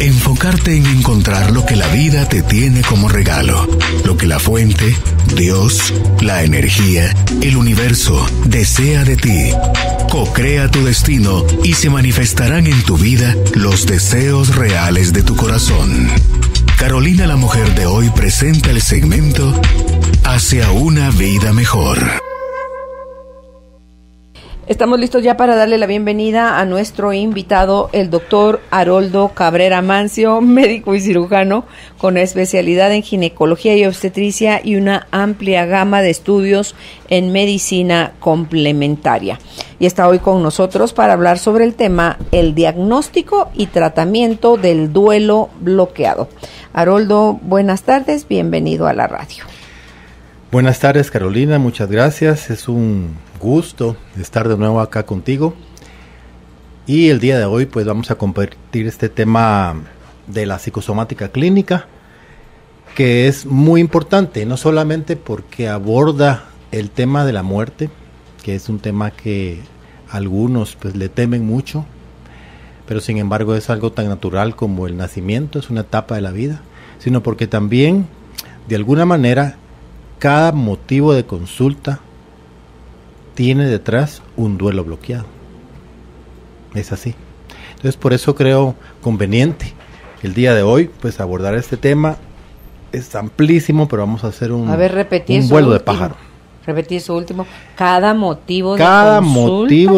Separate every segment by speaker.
Speaker 1: Enfocarte en encontrar lo que la vida te tiene como regalo, lo que la fuente, Dios, la energía, el universo desea de ti. Co-crea tu destino y se manifestarán en tu vida los deseos reales de tu corazón. Carolina, la mujer de hoy, presenta el segmento Hacia una vida mejor.
Speaker 2: Estamos listos ya para darle la bienvenida a nuestro invitado, el doctor Haroldo Cabrera Mancio, médico y cirujano con especialidad en ginecología y obstetricia y una amplia gama de estudios en medicina complementaria. Y está hoy con nosotros para hablar sobre el tema, el diagnóstico y tratamiento del duelo bloqueado. Haroldo, buenas tardes, bienvenido a la radio.
Speaker 3: Buenas tardes, Carolina, muchas gracias. Es un gusto estar de nuevo acá contigo. Y el día de hoy pues vamos a compartir este tema de la psicosomática clínica, que es muy importante, no solamente porque aborda el tema de la muerte, que es un tema que algunos pues le temen mucho, pero sin embargo es algo tan natural como el nacimiento, es una etapa de la vida, sino porque también de alguna manera cada motivo de consulta tiene detrás un duelo bloqueado. Es así. Entonces por eso creo conveniente el día de hoy pues abordar este tema. Es amplísimo, pero vamos a hacer un vuelo de pájaro.
Speaker 2: Repetir su último. Cada motivo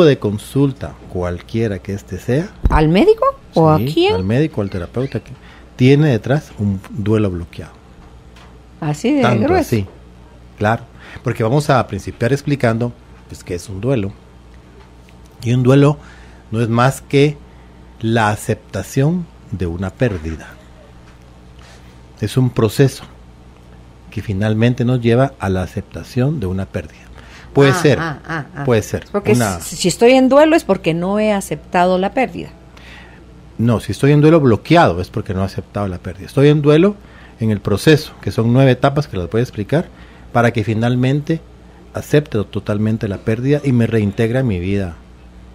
Speaker 3: de consulta, cualquiera que este sea.
Speaker 2: ¿Al médico o a quién?
Speaker 3: Al médico, al terapeuta, que tiene detrás un duelo bloqueado.
Speaker 2: Así de
Speaker 3: Tanto
Speaker 2: grueso.
Speaker 3: Así, claro. Porque vamos a principiar explicando pues qué es un duelo. Y un duelo no es más que la aceptación de una pérdida. Es un proceso que finalmente nos lleva a la aceptación de una pérdida. Puede ser.
Speaker 2: Porque si estoy en duelo es porque no he aceptado la pérdida.
Speaker 3: No, si estoy en duelo bloqueado es porque no he aceptado la pérdida. Estoy en duelo en el proceso, que son 9 etapas que las voy a explicar, para que finalmente acepte totalmente la pérdida y me reintegre a mi vida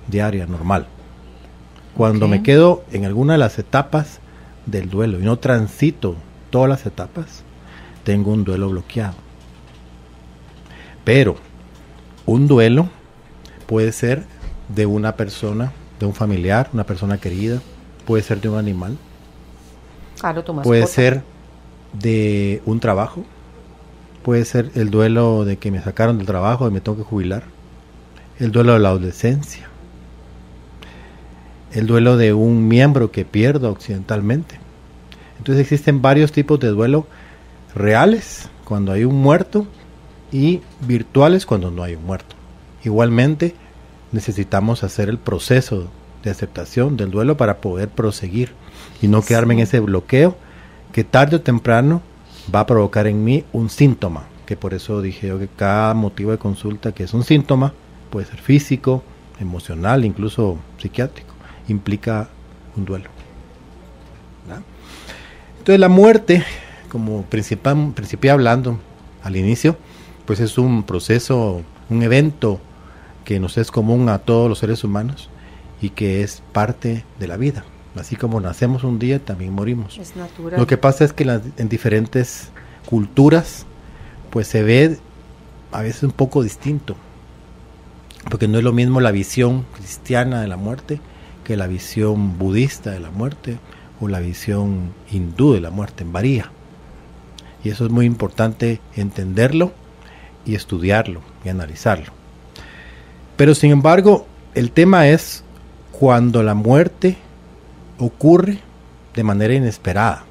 Speaker 3: diaria, normal. Cuando me quedo en alguna de las etapas del duelo y no transito todas las etapas, tengo un duelo bloqueado. Pero un duelo puede ser de una persona, de un familiar, una persona querida, puede ser de un animal, puede ser de un trabajo, puede ser el duelo de que me sacaron del trabajo y me tengo que jubilar, el duelo de la adolescencia, el duelo de un miembro que pierdo accidentalmente. Entonces existen varios tipos de duelo: reales, cuando hay un muerto, y virtuales, cuando no hay un muerto. Igualmente, necesitamos hacer el proceso de aceptación del duelo para poder proseguir y no quedarme en ese bloqueo que tarde o temprano va a provocar en mí un síntoma, que por eso dije yo que cada motivo de consulta que es un síntoma, puede ser físico, emocional, incluso psiquiátrico, implica un duelo. ¿Verdad? Entonces la muerte, como principié hablando al inicio, pues es un proceso, un evento que nos es común a todos los seres humanos y que es parte de la vida. Así como nacemos un día, también morimos.
Speaker 2: Es natural.
Speaker 3: Lo que pasa es que en diferentes culturas pues se ve a veces un poco distinto, porque no es lo mismo la visión cristiana de la muerte que la visión budista de la muerte o la visión hindú de la muerte. Varía. Y eso es muy importante entenderlo y estudiarlo y analizarlo. Pero sin embargo, el tema es cuando la muerte ocurre de manera inesperada,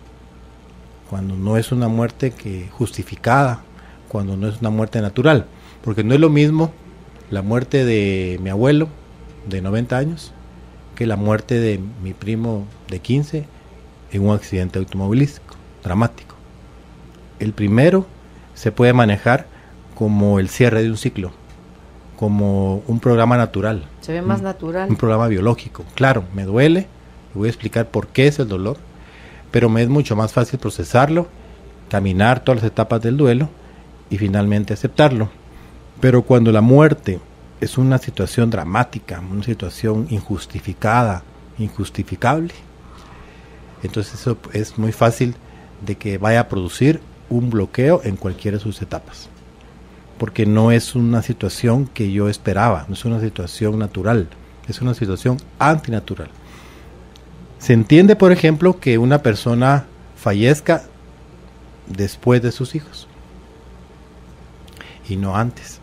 Speaker 3: cuando no es una muerte justificada, cuando no es una muerte natural, porque no es lo mismo la muerte de mi abuelo de 90 años que la muerte de mi primo de 15 en un accidente automovilístico dramático. El primero se puede manejar como el cierre de un ciclo, como un programa natural.
Speaker 2: Se ve más natural.
Speaker 3: Un programa biológico. Claro, me duele, y voy a explicar por qué es el dolor, pero me es mucho más fácil procesarlo, caminar todas las etapas del duelo y finalmente aceptarlo. Pero cuando la muerte es una situación dramática, una situación injustificada, injustificable, Entonces eso es muy fácil de que vaya a producir un bloqueo en cualquiera de sus etapas, porque no es una situación que yo esperaba, no es una situación natural, es una situación antinatural. Se entiende, por ejemplo, que una persona fallezca después de sus hijos y no antes,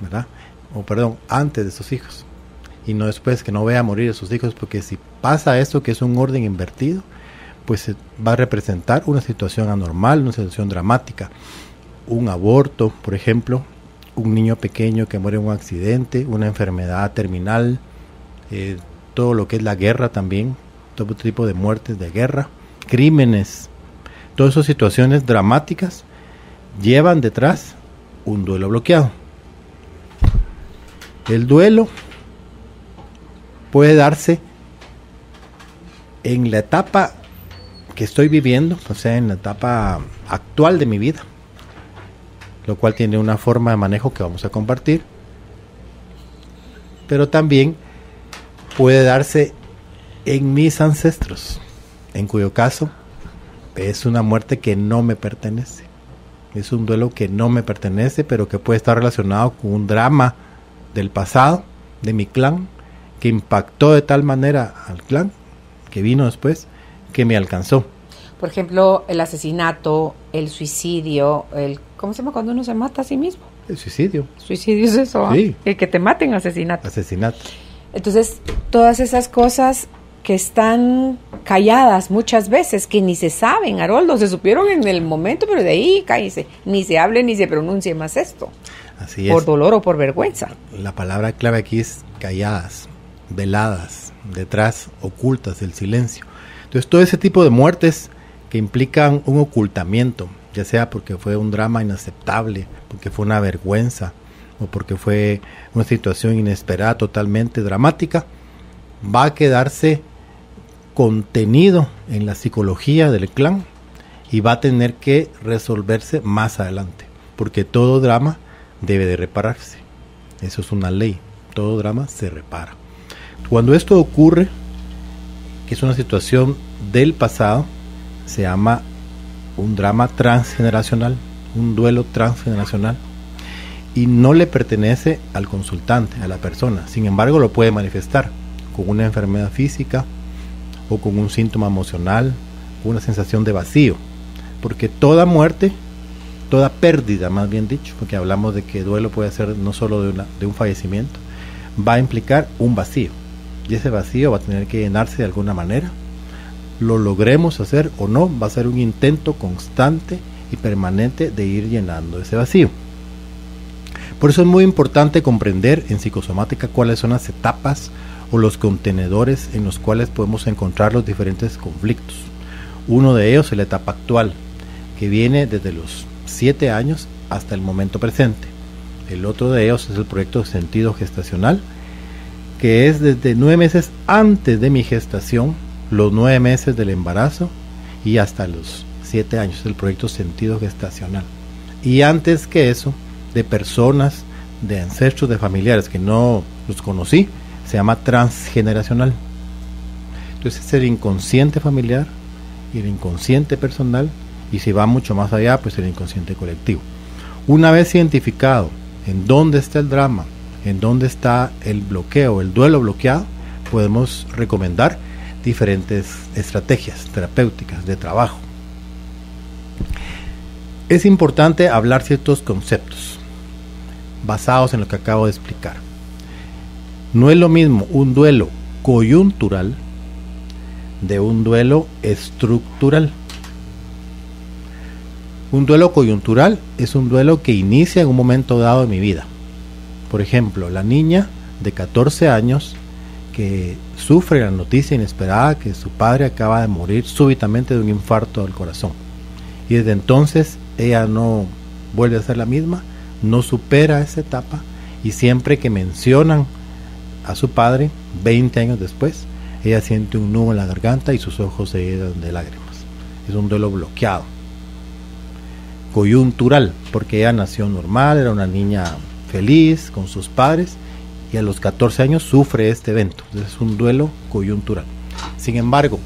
Speaker 3: ¿verdad? O perdón, antes de sus hijos y no después, que no vea morir a sus hijos, porque si pasa esto, que es un orden invertido, pues va a representar una situación anormal, una situación dramática. Un aborto, por ejemplo, un niño pequeño que muere en un accidente, una enfermedad terminal, todo lo que es la guerra también, todo tipo de muertes de guerra, crímenes, todas esas situaciones dramáticas llevan detrás un duelo bloqueado. El duelo puede darse en la etapa que estoy viviendo, o sea, en la etapa actual de mi vida, lo cual tiene una forma de manejo que vamos a compartir, pero también puede darse en mis ancestros, en cuyo caso es una muerte que no me pertenece, es un duelo que no me pertenece, pero que puede estar relacionado con un drama del pasado, de mi clan, que impactó de tal manera al clan, que vino después, que me alcanzó.
Speaker 2: Por ejemplo, el asesinato, el suicidio, ¿cómo se llama cuando uno se mata a sí mismo?
Speaker 3: El suicidio.
Speaker 2: Suicidio es eso,
Speaker 3: sí.
Speaker 2: El que te maten, asesinato.
Speaker 3: Asesinato.
Speaker 2: Entonces, todas esas cosas que están calladas muchas veces, que ni se saben, Haroldo, se supieron en el momento, pero de ahí cállese, ni se hable ni se pronuncie más esto.
Speaker 3: Así es.
Speaker 2: Por dolor o por vergüenza.
Speaker 3: La palabra clave aquí es calladas, veladas, detrás, ocultas, el silencio. Entonces, todo ese tipo de muertes que implican un ocultamiento, ya sea porque fue un drama inaceptable, porque fue una vergüenza, o porque fue una situación inesperada, totalmente dramática, va a quedarse contenido en la psicología del clan y va a tener que resolverse más adelante, porque todo drama debe de repararse. Eso es una ley, todo drama se repara. Cuando esto ocurre, que es una situación del pasado, se llama un drama transgeneracional, un duelo transgeneracional, y no le pertenece al consultante, a la persona. Sin embargo, lo puede manifestar con una enfermedad física o con un síntoma emocional, una sensación de vacío, porque toda muerte, toda pérdida, más bien dicho, porque hablamos de que duelo puede ser no solo de un fallecimiento, va a implicar un vacío, y ese vacío va a tener que llenarse de alguna manera. Lo logremos hacer o no, va a ser un intento constante y permanente de ir llenando ese vacío. Por eso es muy importante comprender en psicosomática cuáles son las etapas o los contenedores en los cuales podemos encontrar los diferentes conflictos. Uno de ellos es la etapa actual, que viene desde los 7 años hasta el momento presente. El otro de ellos es el proyecto de sentido gestacional, que es desde 9 meses antes de mi gestación, los 9 meses del embarazo y hasta los 7 años, es el proyecto sentido gestacional. Y antes que eso, de personas, de ancestros, de familiares que no los conocí, se llama transgeneracional. Entonces es el inconsciente familiar y el inconsciente personal, y si va mucho más allá, pues el inconsciente colectivo. Una vez identificado en dónde está el drama, en dónde está el bloqueo, el duelo bloqueado, podemos recomendar diferentes estrategias terapéuticas de trabajo. Es importante hablar ciertos conceptos basados en lo que acabo de explicar. No es lo mismo un duelo coyuntural de un duelo estructural. Un duelo coyuntural es un duelo que inicia en un momento dado de mi vida. Por ejemplo, la niña de 14 años que sufre la noticia inesperada que su padre acaba de morir súbitamente de un infarto del corazón. Y desde entonces ella no vuelve a ser la misma, no supera esa etapa, y siempre que mencionan a su padre, 20 años después, ella siente un nudo en la garganta y sus ojos se llenan de lágrimas. Es un duelo bloqueado. Coyuntural, porque ella nació normal, era una niña feliz con sus padres, y a los 14 años sufre este evento. Entonces es un duelo coyuntural. Sin embargo,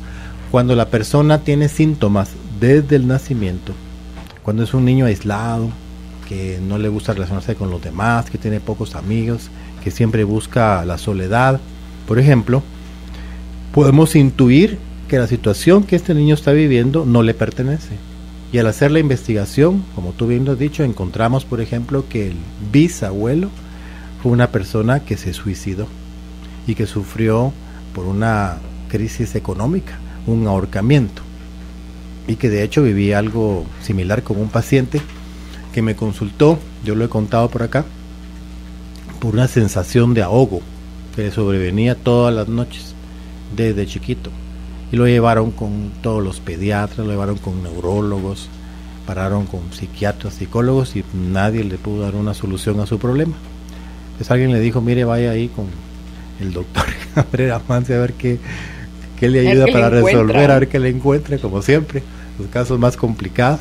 Speaker 3: cuando la persona tiene síntomas desde el nacimiento, cuando es un niño aislado, que no le gusta relacionarse con los demás, que tiene pocos amigos, que siempre busca la soledad, por ejemplo, podemos intuir que la situación que este niño está viviendo no le pertenece. Y al hacer la investigación, como tú bien lo has dicho, encontramos, por ejemplo, que el bisabuelo fue una persona que se suicidó y que sufrió por una crisis económica, un ahorcamiento, y que de hecho vivía algo similar con un paciente que me consultó, yo lo he contado por acá, por una sensación de ahogo que le sobrevenía todas las noches desde chiquito, y lo llevaron con todos los pediatras, lo llevaron con neurólogos, pararon con psiquiatras, psicólogos, y nadie le pudo dar una solución a su problema. Pues alguien le dijo, mire, vaya ahí con el doctor Cabrera Mancio a ver qué le ayuda para resolver, a ver qué le encuentre, como siempre, los casos más complicados.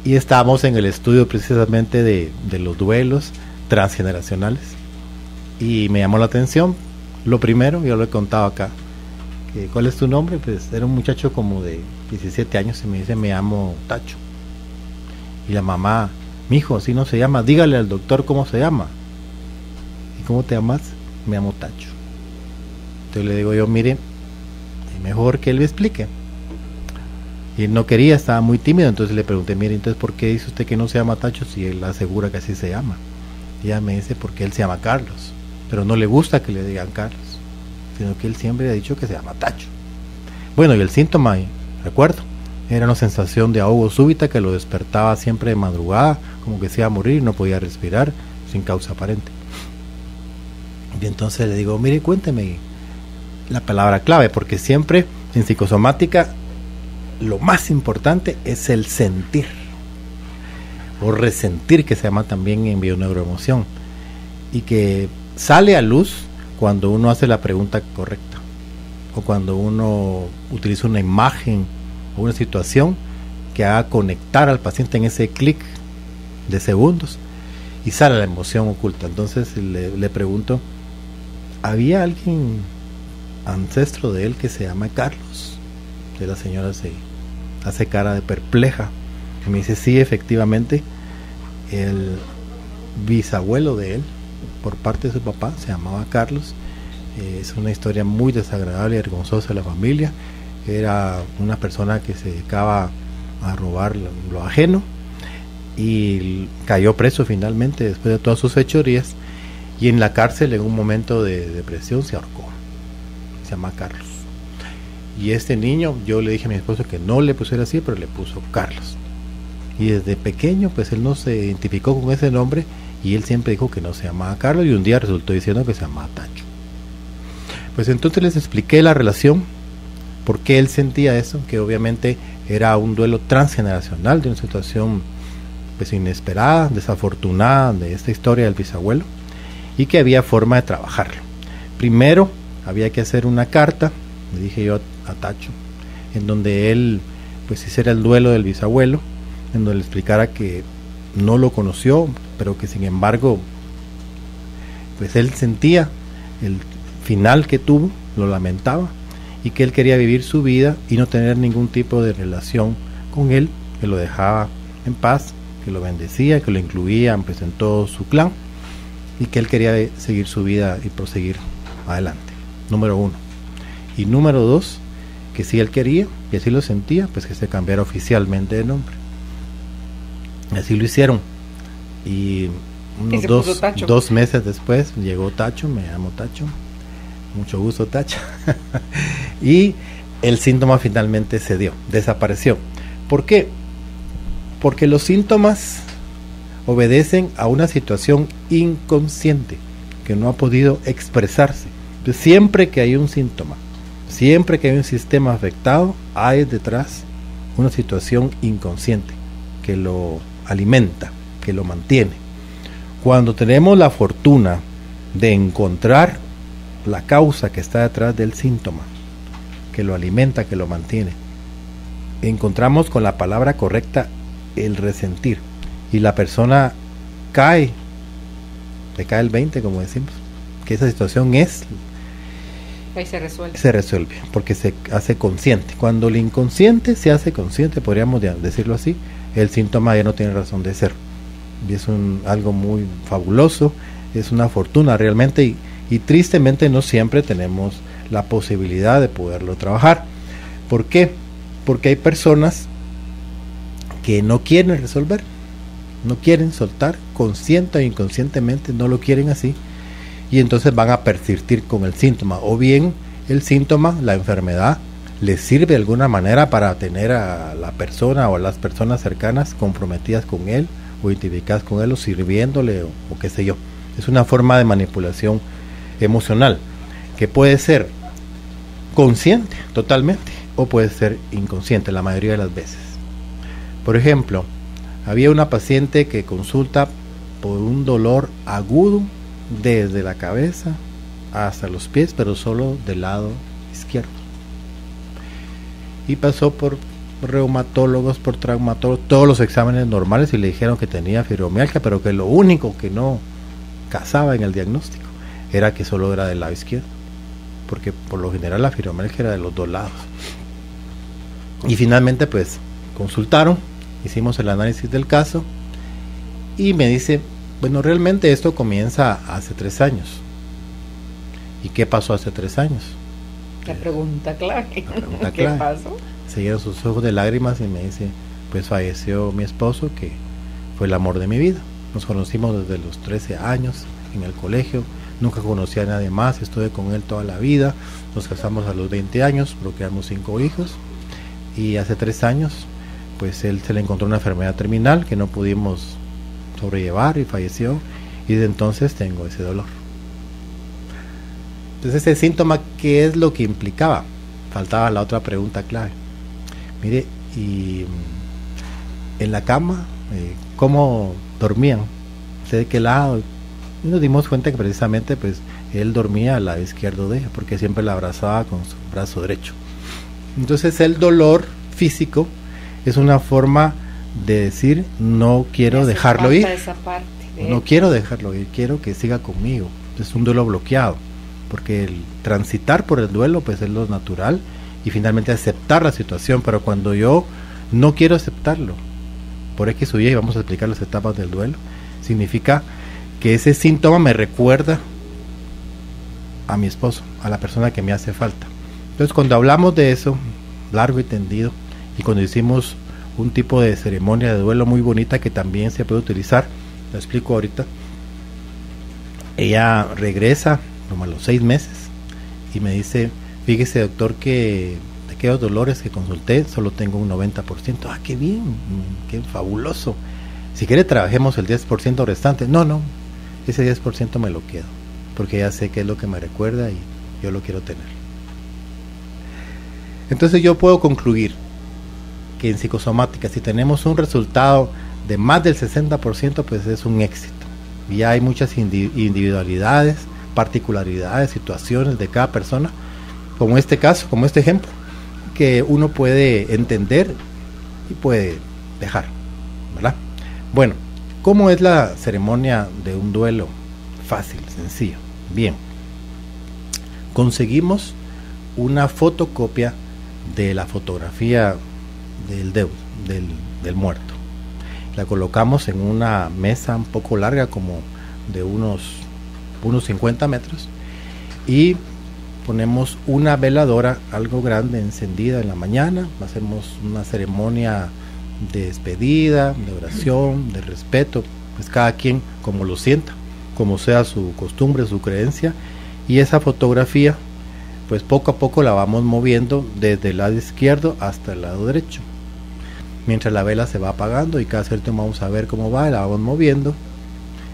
Speaker 3: Y estábamos en el estudio precisamente de los duelos transgeneracionales, y me llamó la atención, lo primero, yo lo he contado acá, que, ¿cuál es tu nombre? Pues era un muchacho como de 17 años y me dice, me llamo Tacho. Y la mamá, mijo, así no se llama, dígale al doctor cómo se llama. ¿Y cómo te llamas? Me llamo Tacho. Entonces le digo yo, mire, es mejor que él me explique. Y él no quería, estaba muy tímido, entonces le pregunté, mire, entonces ¿por qué dice usted que no se llama Tacho si él asegura que así se llama? Y ella me dice, porque él se llama Carlos, pero no le gusta que le digan Carlos, sino que él siempre ha dicho que se llama Tacho. Bueno, y el síntoma, recuerdo, era una sensación de ahogo súbita que lo despertaba siempre de madrugada, como que se iba a morir, no podía respirar, sin causa aparente. Y entonces le digo, mire, cuénteme la palabra clave, porque siempre en psicosomática lo más importante es el sentir, o resentir, que se llama también en bioneuroemoción, y que sale a luz cuando uno hace la pregunta correcta, o cuando uno utiliza una imagen o una situación que haga conectar al paciente en ese clic de segundos, y sale la emoción oculta. Entonces le pregunto, ¿había alguien ancestro de él que se llama Carlos? Y la señora se hace cara de perpleja y me dice, sí, efectivamente, el bisabuelo de él, por parte de su papá, se llamaba Carlos. Es una historia muy desagradable y vergonzosa de la familia. Era una persona que se dedicaba a robar lo ajeno, y cayó preso finalmente después de todas sus fechorías, y en la cárcel, en un momento de depresión, se ahorcó. Se llama Carlos. Y este niño, yo le dije a mi esposo que no le pusiera así, pero le puso Carlos. Y desde pequeño, pues él no se identificó con ese nombre, y él siempre dijo que no se llamaba Carlos, y un día resultó diciendo que se llamaba Tacho. Pues entonces les expliqué la relación, por qué él sentía eso, que obviamente era un duelo transgeneracional de una situación pues inesperada, desafortunada de esta historia del bisabuelo, y que había forma de trabajarlo. Primero había que hacer una carta, le dije yo a Tacho, en donde él pues hiciera el duelo del bisabuelo, en donde le explicara que no lo conoció, pero que sin embargo pues él sentía el final que tuvo, lo lamentaba, y que él quería vivir su vida y no tener ningún tipo de relación con él, que lo dejaba en paz, que lo bendecía, que lo incluía pues en todo su clan, y que él quería seguir su vida y proseguir adelante. Número 1. Y número 2, que si él quería y así lo sentía, pues que se cambiara oficialmente de nombre. Así lo hicieron, y unos 2 meses después llegó Tacho. Me llamo Tacho, mucho gusto, Tacho. Y el síntoma finalmente se dio, desapareció. ¿Por qué? Porque los síntomas obedecen a una situación inconsciente que no ha podido expresarse. Entonces, siempre que hay un síntoma, siempre que hay un sistema afectado, hay detrás una situación inconsciente que lo alimenta, que lo mantiene. Cuando tenemos la fortuna de encontrar la causa que está detrás del síntoma, que lo alimenta, que lo mantiene, encontramos con la palabra correcta el resentir, y la persona le cae el 20, como decimos, que esa situación es
Speaker 2: Ahí se resuelve.
Speaker 3: Se resuelve, porque se hace consciente. Cuando el inconsciente se hace consciente, podríamos decirlo así, el síntoma ya no tiene razón de ser. Y es algo muy fabuloso, es una fortuna realmente, y tristemente no siempre tenemos la posibilidad de poderlo trabajar. ¿Por qué? Porque hay personas que no quieren resolver, no quieren soltar, consciente o inconscientemente no lo quieren así, y entonces van a persistir con el síntoma, o bien el síntoma, la enfermedad, les sirve de alguna manera para tener a la persona o a las personas cercanas comprometidas con él, o identificadas con él, o sirviéndole, o qué sé yo. Es una forma de manipulación emocional, que puede ser consciente totalmente, o puede ser inconsciente la mayoría de las veces. Por ejemplo, había una paciente que consulta por un dolor agudo desde la cabeza hasta los pies, pero solo del lado izquierdo. Y pasó por reumatólogos, por traumatólogos, todos los exámenes normales, y le dijeron que tenía fibromialgia, pero que lo único que no casaba en el diagnóstico era que solo era del lado izquierdo, porque por lo general la fibromialgia era de los dos lados. Y finalmente pues consultaron, hicimos el análisis del caso, y me dice: bueno, realmente esto comienza hace 3 años. ¿Y qué pasó hace 3 años?
Speaker 2: La pregunta clave.
Speaker 3: ¿Qué pasó? Se llenan sus ojos de lágrimas y me dice: pues falleció mi esposo, que fue el amor de mi vida. Nos conocimos desde los 13 años en el colegio, nunca conocí a nadie más, estuve con él toda la vida, nos casamos a los 20 años, procreamos 5 hijos, y hace 3 años pues él se le encontró una enfermedad terminal que no pudimos sobrellevar y falleció, y desde entonces tengo ese dolor. Entonces ese síntoma, ¿qué es lo que implicaba? Faltaba la otra pregunta clave. Mire, y en la cama, ¿cómo dormían? ¿De qué lado? Y nos dimos cuenta que precisamente pues él dormía al lado izquierdo de ella, porque siempre la abrazaba con su brazo derecho. Entonces el dolor físico es una forma de decir: no quiero dejarlo ir, no quiero dejarlo ir, quiero que siga conmigo. Es un duelo bloqueado, porque el transitar por el duelo pues es lo natural, y finalmente aceptar la situación. Pero cuando yo no quiero aceptarlo por X o Y, y vamos a explicar las etapas del duelo, significa que ese síntoma me recuerda a mi esposo, a la persona que me hace falta. Entonces cuando hablamos de eso largo y tendido, y cuando hicimos un tipo de ceremonia de duelo muy bonita que también se puede utilizar, lo explico ahorita, ella regresa como a los 6 meses y me dice: fíjese, doctor, que de aquellos dolores que consulté solo tengo un 90%. Ah, qué bien, qué fabuloso. Si quiere trabajemos el 10% restante. No, ese 10% me lo quedo, porque ya sé qué es lo que me recuerda y yo lo quiero tener. Entonces yo puedo concluir que en psicosomática, si tenemos un resultado de más del 60%, pues es un éxito. Ya hay muchas individualidades, particularidades, situaciones de cada persona, como este caso, como este ejemplo, que uno puede entender y puede dejar, ¿verdad? Bueno, ¿cómo es la ceremonia de un duelo? Fácil, sencillo. Bien, conseguimos una fotocopia de la fotografía del muerto. La colocamos en una mesa un poco larga, como de unos 50 metros, y ponemos una veladora algo grande encendida en la mañana. Hacemos una ceremonia de despedida, de oración, de respeto, pues cada quien como lo sienta, como sea su costumbre, su creencia, y esa fotografía pues poco a poco la vamos moviendo desde el lado izquierdo hasta el lado derecho, mientras la vela se va apagando, y cada cierto vamos a ver cómo va, la vamos moviendo,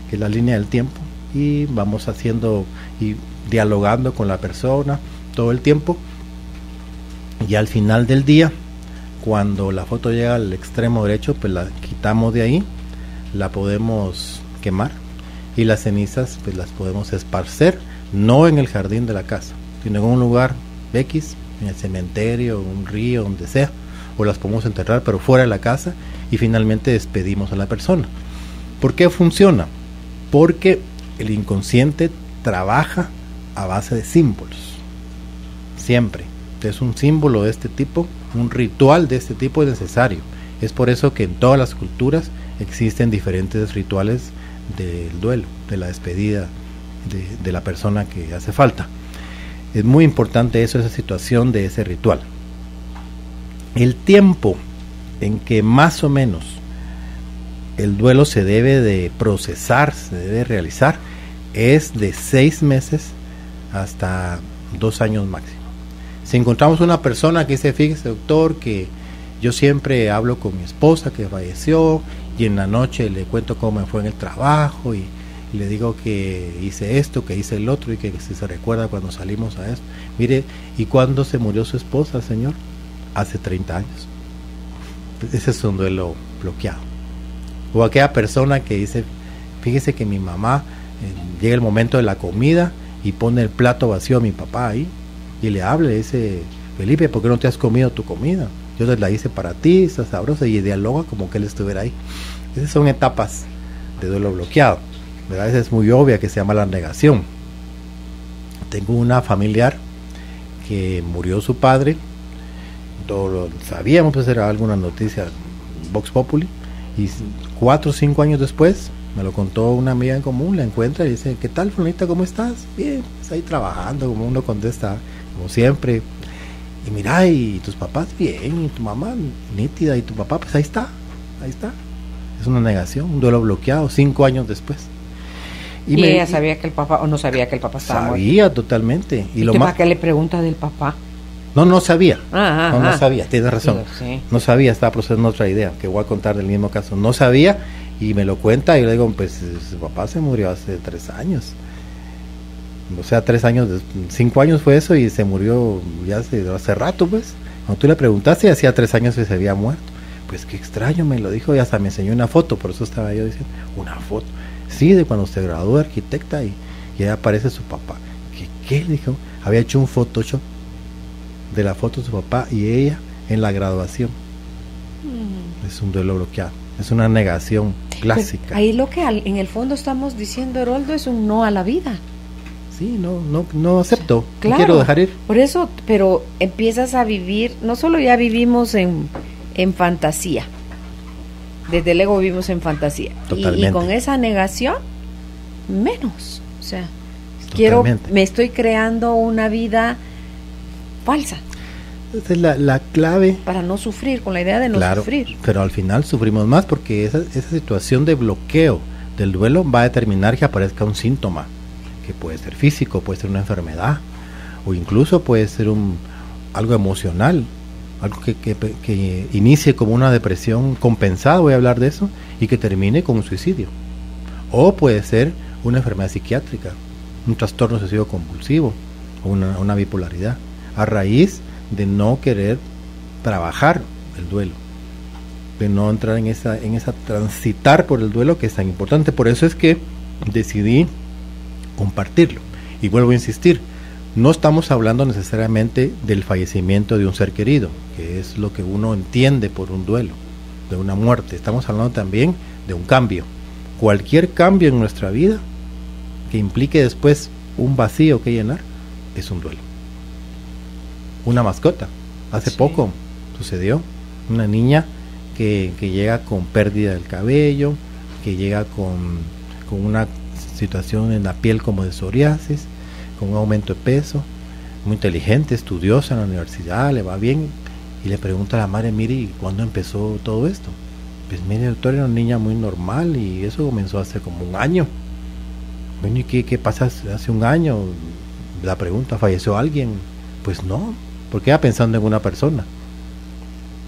Speaker 3: que es la línea del tiempo, y vamos haciendo y dialogando con la persona todo el tiempo. Y al final del día, cuando la foto llega al extremo derecho, pues la quitamos de ahí, la podemos quemar, y las cenizas pues las podemos esparcer, no en el jardín de la casa, sino en un lugar X, en el cementerio, un río, donde sea, o las podemos enterrar pero fuera de la casa, y finalmente despedimos a la persona. ¿Por qué funciona? Porque el inconsciente trabaja a base de símbolos. siempre. Es un símbolo de este tipo, un ritual de este tipo es necesario. Es por eso que en todas las culturas existen diferentes rituales del duelo, de la despedida de la persona que hace falta. Es muy importante eso, esa situación de ese ritual. El tiempo en que más o menos el duelo se debe de procesar, se debe realizar, es de 6 meses hasta 2 años máximo. Si encontramos una persona que dice, fíjese doctor, que yo siempre hablo con mi esposa que falleció y en la noche le cuento cómo me fue en el trabajo y le digo que hice esto, que hice el otro y que si se recuerda cuando salimos a esto. Mire, ¿y cuándo se murió su esposa, señor? Hace 30 años. Ese es un duelo bloqueado. O aquella persona que dice, fíjese que mi mamá llega el momento de la comida y pone el plato vacío a mi papá ahí y le habla y le dice, Felipe, ¿por qué no te has comido tu comida? Yo te la hice para ti, está sabrosa, y dialoga como que él estuviera ahí. Esas son etapas de duelo bloqueado, ¿verdad? Esa es muy obvia, que se llama la negación. Tengo una familiar que murió su padre, todo lo sabíamos, pues era alguna noticia Vox Populi, y 4 o 5 años después me lo contó una amiga en común, la encuentra y dice, ¿qué tal, Fulanita, cómo estás? Bien, pues ahí trabajando, como uno contesta, como siempre. Y mira, y tus papás bien, y tu mamá nítida, y tu papá, pues ahí está. Es una negación, un duelo bloqueado, 5 años después.
Speaker 2: ¿Y ella sabía que el papá, o no sabía que el papá estaba muerto?
Speaker 3: Sabía totalmente.
Speaker 2: ¿Y lo más que le pregunta del papá?
Speaker 3: No sabía. No sabía, tienes razón.
Speaker 2: Sí.
Speaker 3: No sabía, estaba procesando otra idea, que voy a contar del mismo caso. No sabía, y me lo cuenta, y le digo, pues su papá se murió hace 3 años. O sea, 3 años, 5 años fue eso, y se murió ya hace rato, pues. Cuando tú le preguntaste, hacía 3 años que se había muerto. Pues qué extraño, me lo dijo, y hasta me enseñó una foto, por eso estaba yo diciendo, una foto. Sí, de cuando se graduó de arquitecta, y ahí aparece su papá. ¿Qué? Dijo, había hecho un Photoshop de la foto de su papá y ella en la graduación. Es un duelo bloqueado, es una negación clásica.
Speaker 2: Pues ahí lo que en el fondo estamos diciendo, Heroldo, es un no a la vida.
Speaker 3: Sí, no acepto,
Speaker 2: claro,
Speaker 3: quiero dejar ir.
Speaker 2: Por eso, pero empiezas a vivir, no solo ya vivimos en fantasía, desde luego vivimos en fantasía, y con esa negación menos, o sea, me estoy creando una vida falsa.
Speaker 3: Esa es la clave.
Speaker 2: Para no sufrir, con la idea de no sufrir.
Speaker 3: Pero al final sufrimos más porque esa situación de bloqueo del duelo va a determinar que aparezca un síntoma, que puede ser físico, puede ser una enfermedad, o incluso puede ser algo emocional, algo que inicie como una depresión compensada, voy a hablar de eso, y que termine con un suicidio. O puede ser una enfermedad psiquiátrica, un trastorno obsesivo compulsivo, o una bipolaridad, a raíz de no querer trabajar el duelo, de no entrar en esa transitar por el duelo que es tan importante. Por eso es que decidí compartirlo. Y vuelvo a insistir, no estamos hablando necesariamente del fallecimiento de un ser querido, que es lo que uno entiende por un duelo, de una muerte. Estamos hablando también de un cambio. Cualquier cambio en nuestra vida que implique después un vacío que llenar es un duelo. Una mascota, hace poco sucedió, una niña que llega con pérdida del cabello, que llega con una situación en la piel como de psoriasis, con un aumento de peso, muy inteligente, estudiosa en la universidad, le va bien, y le pregunta a la madre, mire, ¿y cuándo empezó todo esto? Pues mire, doctor, era una niña muy normal y eso comenzó hace como 1 año. Bueno, ¿y qué pasa hace 1 año? La pregunta, ¿falleció alguien? Pues no, porque iba pensando en una persona,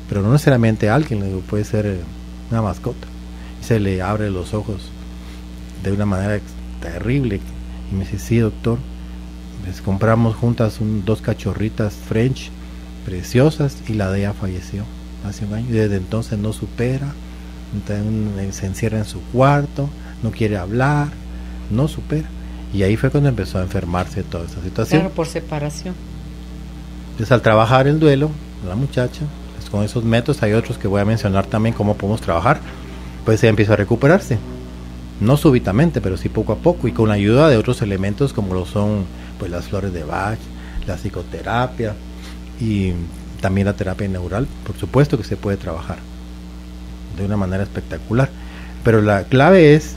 Speaker 3: pero no necesariamente alguien, le digo, puede ser una mascota. Y se le abre los ojos de una manera terrible, y me dice, sí, doctor, pues compramos juntas 2 cachorritas French preciosas, y la de ella falleció hace 1 año, y desde entonces no supera, entonces se encierra en su cuarto, no quiere hablar, no supera, y ahí fue cuando empezó a enfermarse toda esa situación.
Speaker 2: Claro, por separación.
Speaker 3: Entonces, al trabajar el duelo, la muchacha, pues con esos métodos, hay otros que voy a mencionar también cómo podemos trabajar, pues ella empieza a recuperarse, no súbitamente, pero sí poco a poco, y con la ayuda de otros elementos como lo son pues las flores de Bach, la psicoterapia y también la terapia neural, por supuesto que se puede trabajar de una manera espectacular, pero la clave es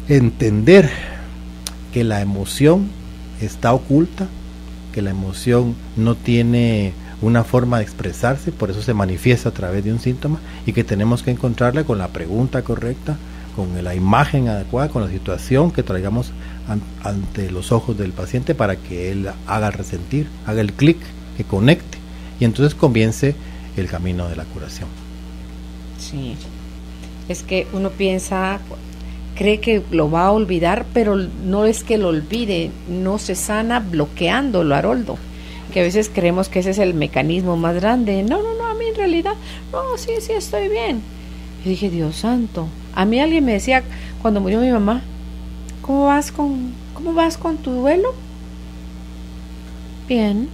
Speaker 3: entender que la emoción está oculta, que la emoción no tiene una forma de expresarse, por eso se manifiesta a través de un síntoma, y que tenemos que encontrarla con la pregunta correcta, con la imagen adecuada, con la situación que traigamos ante los ojos del paciente para que él haga resentir, haga el clic, que conecte, y entonces comience el camino de la curación.
Speaker 2: Sí, es que uno piensa, cree que lo va a olvidar, pero no es que lo olvide, no se sana bloqueándolo, Haroldo, que a veces creemos que ese es el mecanismo más grande. No, a mí en realidad, no, sí, estoy bien. Yo dije, Dios santo, a mí alguien me decía, cuando murió mi mamá, ¿cómo vas con tu duelo? Bien,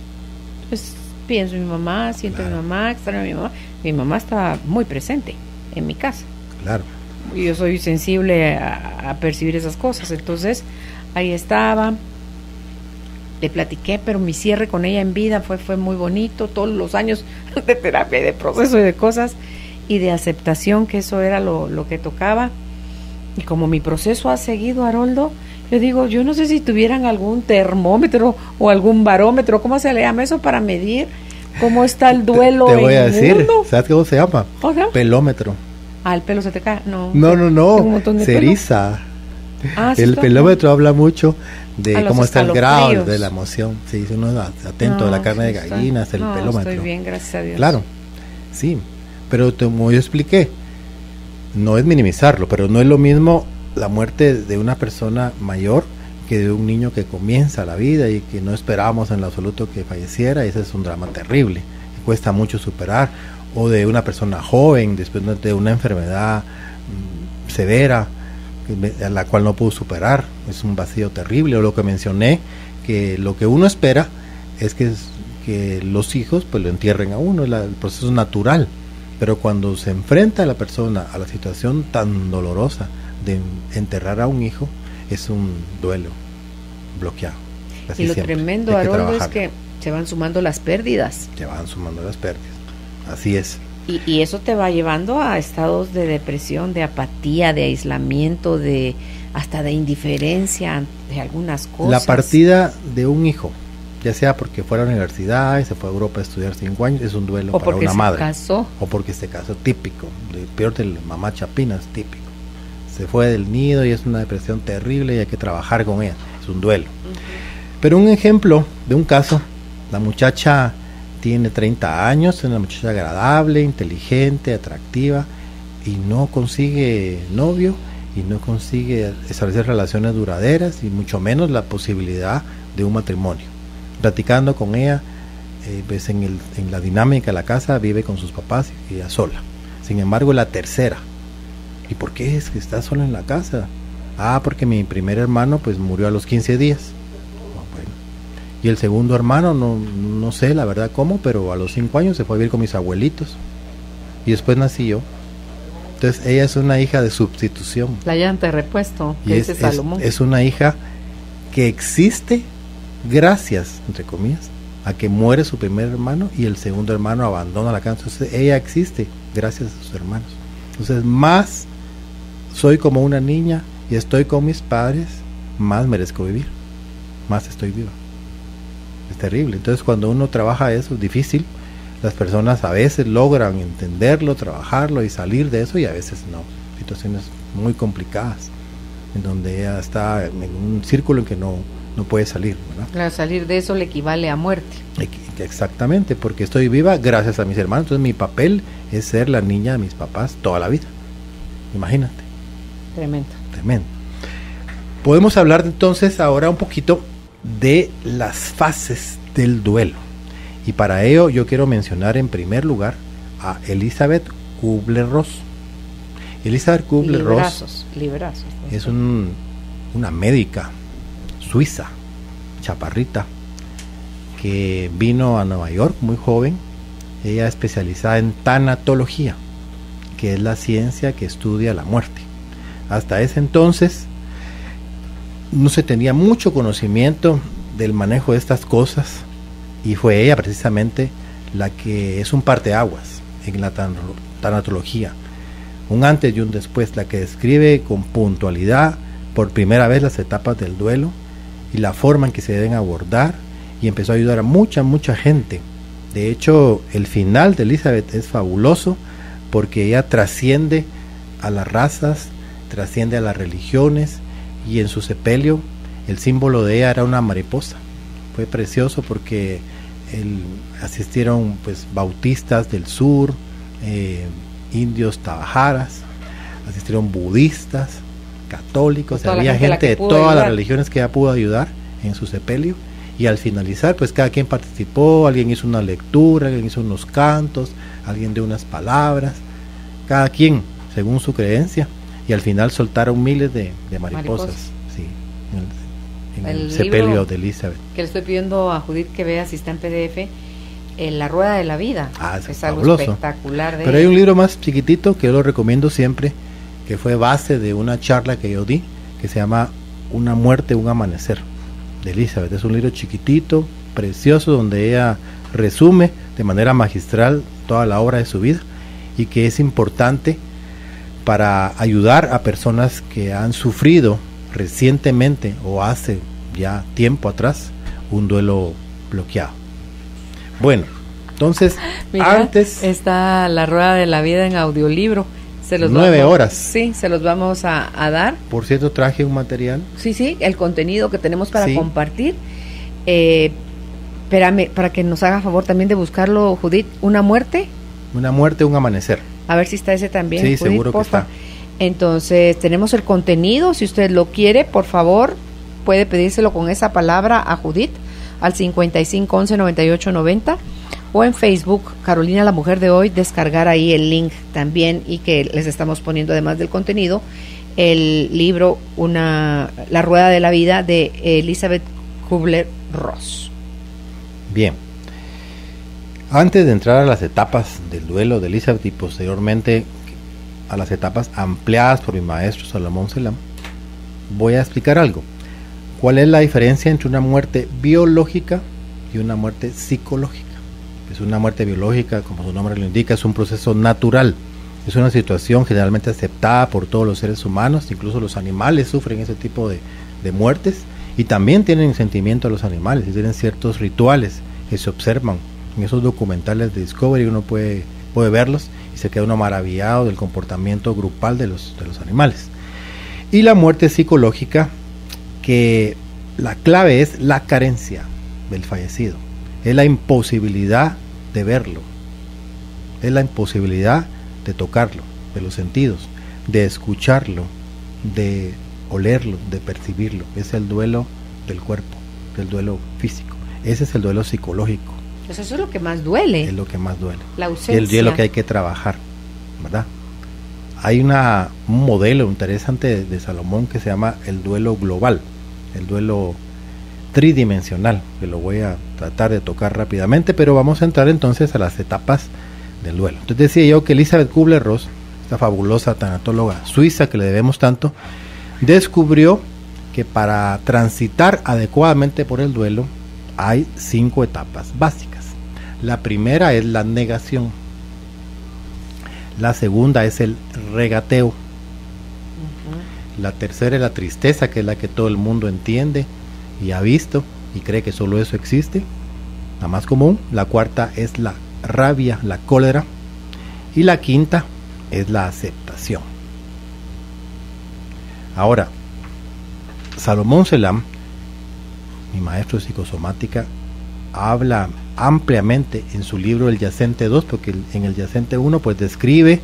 Speaker 2: pues pienso en mi mamá, siento en mi mamá, extraño a mi mamá. Mi mamá estaba muy presente en mi casa.
Speaker 3: Claro.
Speaker 2: Y yo soy sensible a percibir esas cosas, entonces ahí estaba, le platiqué, pero mi cierre con ella en vida fue muy bonito, todos los años de terapia y de proceso y de cosas y de aceptación, que eso era lo que tocaba. Y como mi proceso ha seguido, Haroldo, yo digo, yo no sé si tuvieran algún termómetro o algún barómetro, ¿cómo se le llama eso para medir cómo está el duelo?
Speaker 3: Te voy a decir, ¿sabes cómo se llama?
Speaker 2: ¿Oja?
Speaker 3: Pelómetro.
Speaker 2: ¿El pelo se te cae? No,
Speaker 3: se eriza.
Speaker 2: ¿sí
Speaker 3: el pelómetro habla mucho de cómo está el grado
Speaker 2: fríos
Speaker 3: de la emoción. Sí, si uno es atento a la carne de gallina, es el pelómetro.
Speaker 2: Estoy bien, gracias a Dios.
Speaker 3: Claro, sí, pero como yo expliqué, no es minimizarlo, pero no es lo mismo la muerte de una persona mayor que de un niño que comienza la vida y que no esperábamos en lo absoluto que falleciera. Ese es un drama terrible, que cuesta mucho superar, o de una persona joven después de una enfermedad severa a la cual no pudo superar, es un vacío terrible. O lo que mencioné, que lo que uno espera es que los hijos pues lo entierren a uno, el proceso natural, pero cuando se enfrenta a la persona a la situación tan dolorosa de enterrar a un hijo, es un duelo bloqueado. Así
Speaker 2: y lo
Speaker 3: siempre.
Speaker 2: tremendo, Haroldo, es que se van sumando las pérdidas.
Speaker 3: Así es.
Speaker 2: Y eso te va llevando a estados de depresión, de apatía, de aislamiento, hasta de indiferencia de algunas cosas.
Speaker 3: La partida de un hijo, ya sea porque fue a la universidad y se fue a Europa a estudiar 5 años, es un duelo para una madre. O porque se casó, típico. Peor de la mamá chapina, es típico. Se fue del nido y es una depresión terrible y hay que trabajar con ella. Es un duelo. Pero un ejemplo de un caso, la muchacha tiene 30 años, es una muchacha agradable, inteligente, atractiva, y no consigue novio, y no consigue establecer relaciones duraderas, y mucho menos la posibilidad de un matrimonio. Platicando con ella, pues en la dinámica de la casa, vive con sus papás y ella sola. Sin embargo, la tercera. ¿Y por qué es que está sola en la casa? Porque mi primer hermano pues murió a los 15 días. Y el segundo hermano, no sé la verdad cómo, pero a los 5 años se fue a vivir con mis abuelitos. Y después nací yo. Entonces ella es una hija de sustitución.
Speaker 2: La llanta de repuesto, que dice Salomón.
Speaker 3: Es una hija que existe gracias, entre comillas, a que muere su primer hermano y el segundo hermano abandona la casa. Entonces ella existe gracias a sus hermanos. Entonces más soy como una niña y estoy con mis padres, más merezco vivir, más estoy viva. Es terrible. Entonces cuando uno trabaja eso es difícil. Las personas a veces logran entenderlo, trabajarlo y salir de eso, y a veces no. Situaciones muy complicadas en donde ella está en un círculo en que no puede salir, ¿verdad?
Speaker 2: Claro, salir de eso le equivale a muerte.
Speaker 3: Exactamente, porque estoy viva gracias a mis hermanos. Entonces mi papel es ser la niña de mis papás toda la vida. Imagínate.
Speaker 2: Tremendo.
Speaker 3: Podemos hablar entonces ahora un poquito de las fases del duelo, y para ello yo quiero mencionar en primer lugar a Elizabeth Kubler-Ross. Elizabeth Kubler-Ross es una médica suiza, chaparrita, que vino a Nueva York muy joven. Ella es especializada en tanatología, que es la ciencia que estudia la muerte. Hasta ese entonces no se tenía mucho conocimiento del manejo de estas cosas, y fue ella precisamente la que es un parteaguas en la tanatología, un antes y un después, la que describe con puntualidad por primera vez las etapas del duelo y la forma en que se deben abordar, y empezó a ayudar a mucha gente. De hecho, el final de Elizabeth es fabuloso porque ella trasciende a las razas, trasciende a las religiones, y en su sepelio el símbolo de ella era una mariposa. Fue precioso porque asistieron pues bautistas del sur, indios tabajaras, asistieron budistas, católicos, había gente de todas las religiones que ella pudo ayudar en su sepelio. Y al finalizar, pues cada quien participó, alguien hizo una lectura, alguien hizo unos cantos, alguien dio unas palabras, cada quien según su creencia, y al final soltaron miles de mariposas. Sí, en el sepelio de Elizabeth.
Speaker 2: Que le estoy pidiendo a Judith que vea si está en PDF, La Rueda de la Vida.
Speaker 3: Es algo fabuloso, espectacular. Pero hay un libro más chiquitito que yo lo recomiendo siempre, que fue base de una charla que yo di, que se llama Una muerte, un amanecer, de Elizabeth. Es un libro chiquitito, precioso, donde ella resume de manera magistral toda la obra de su vida, y que es importante para ayudar a personas que han sufrido recientemente o hace ya tiempo atrás un duelo bloqueado. Bueno, entonces,
Speaker 2: mira, antes está La Rueda de la Vida en audiolibro.
Speaker 3: 9 horas.
Speaker 2: Sí, se los vamos a dar.
Speaker 3: Por cierto, traje un material.
Speaker 2: Sí, el contenido que tenemos para compartir. Espérame, para que nos haga favor también de buscarlo, Judith. Una muerte, un amanecer. A ver si está ese también.
Speaker 3: Sí,
Speaker 2: Judith,
Speaker 3: seguro
Speaker 2: porfa.
Speaker 3: Que está.
Speaker 2: Entonces, tenemos el contenido. Si usted lo quiere, por favor, puede pedírselo con esa palabra a Judith al 55 11 98 90. O en Facebook, Carolina la Mujer de Hoy, descargar ahí el link también, y que les estamos poniendo, además del contenido, el libro La Rueda de la Vida de Elizabeth Kubler-Ross.
Speaker 3: Bien, antes de entrar a las etapas del duelo de Elizabeth y posteriormente a las etapas ampliadas por mi maestro Salomón Selam, voy a explicar algo. ¿Cuál es la diferencia entre una muerte biológica y una muerte psicológica? Es una muerte biológica, como su nombre lo indica, es un proceso natural, es una situación generalmente aceptada por todos los seres humanos, incluso los animales sufren ese tipo de muertes, y también tienen sentimiento a los animales, y tienen ciertos rituales que se observan en esos documentales de Discovery. Uno puede verlos y se queda uno maravillado del comportamiento grupal de los animales. Y la muerte psicológica, que la clave es la carencia del fallecido, es la imposibilidad de verlo, es la imposibilidad de tocarlo, de los sentidos, de escucharlo, de olerlo, de percibirlo. Es el duelo del cuerpo, el duelo físico. Ese es el duelo psicológico.
Speaker 2: Pues eso es lo que más duele.
Speaker 3: Es lo que más duele.
Speaker 2: La ausencia.
Speaker 3: Es lo que hay que trabajar, ¿verdad? Hay un modelo interesante de Salomón que se llama el duelo global, el duelo tridimensional, que lo voy a tratar de tocar rápidamente, pero vamos a entrar entonces a las etapas del duelo. Entonces decía yo que Elizabeth Kubler-Ross, esta fabulosa tanatóloga suiza que le debemos tanto, descubrió que para transitar adecuadamente por el duelo hay 5 etapas básicas. La primera es la negación, la segunda es el regateo, la tercera es la tristeza, que es la que todo el mundo entiende y ha visto y cree que solo eso existe, la más común. La cuarta es la rabia, la cólera, y la quinta es la aceptación. Ahora, Salomón Selam, mi maestro de psicosomática, habla ampliamente en su libro El Yacente 2, porque en el Yacente 1 pues describe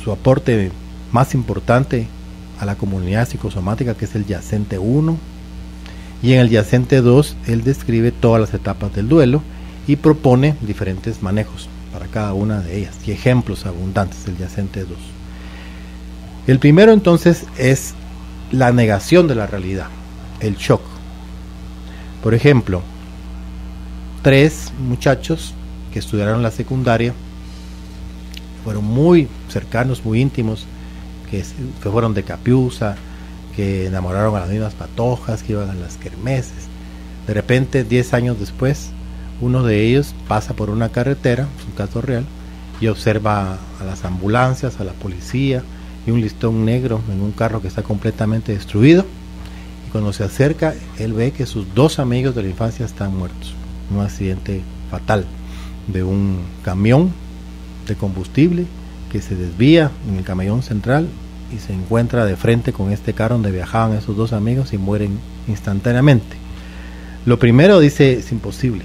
Speaker 3: su aporte más importante a la comunidad psicosomática, que es el Yacente 1, y en el Yacente 2 él describe todas las etapas del duelo y propone diferentes manejos para cada una de ellas y ejemplos abundantes del Yacente 2. El primero entonces es la negación de la realidad, el shock. Por ejemplo, 3 muchachos que estudiaron la secundaria, fueron muy cercanos, muy íntimos, que fueron de Capiusa, que enamoraron a las mismas patojas, que iban a las kermeses. De repente, 10 años después, Uno de ellos pasa por una carretera, es un caso real, y observa a las ambulancias, a la policía y un listón negro en un carro que está completamente destruido. Y cuando se acerca, él ve que sus 2 amigos de la infancia están muertos. Un accidente fatal de un camión de combustible que se desvía en el camellón central y se encuentra de frente con este carro donde viajaban esos 2 amigos y mueren instantáneamente. Lo primero dice, es imposible,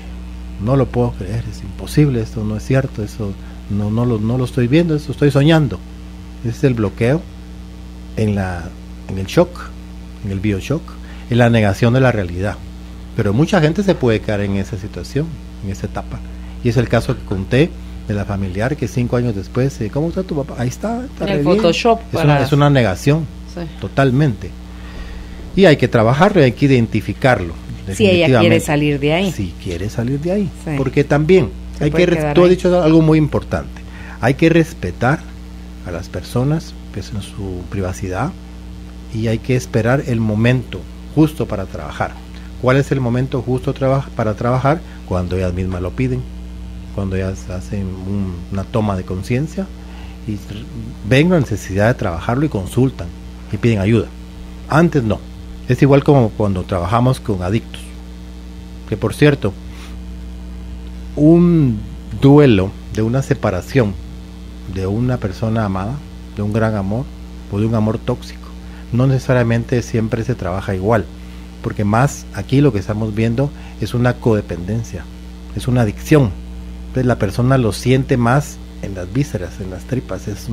Speaker 3: no lo puedo creer, es imposible, esto no es cierto, eso no lo estoy viendo, esto estoy soñando. Ese es el bloqueo en el shock, en el bioshock, en la negación de la realidad. Pero mucha gente se puede quedar en esa situación, en esa etapa. Y es el caso que conté de la familiar que 5 años después, ¿cómo está tu papá? Ahí está
Speaker 2: en el
Speaker 3: bien.
Speaker 2: Photoshop.
Speaker 3: Es una negación, sí, totalmente. Y hay que trabajarlo, hay que identificarlo.
Speaker 2: Si ella quiere salir de ahí.
Speaker 3: Si quiere salir de ahí. Sí. Porque también tú has dicho algo muy importante. Hay que respetar a las personas, pues, en su privacidad, y hay que esperar el momento justo para trabajar. ¿Cuál es el momento justo para trabajar? Cuando ellas mismas lo piden, cuando ellas hacen una toma de conciencia y ven la necesidad de trabajarlo y consultan y piden ayuda. Antes no. Es igual como cuando trabajamos con adictos. Que por cierto, un duelo de una separación de una persona amada, de un gran amor o de un amor tóxico, no necesariamente siempre se trabaja igual, porque más aquí lo que estamos viendo es una codependencia, es una adicción. Entonces la persona lo siente más en las vísceras, en las tripas, es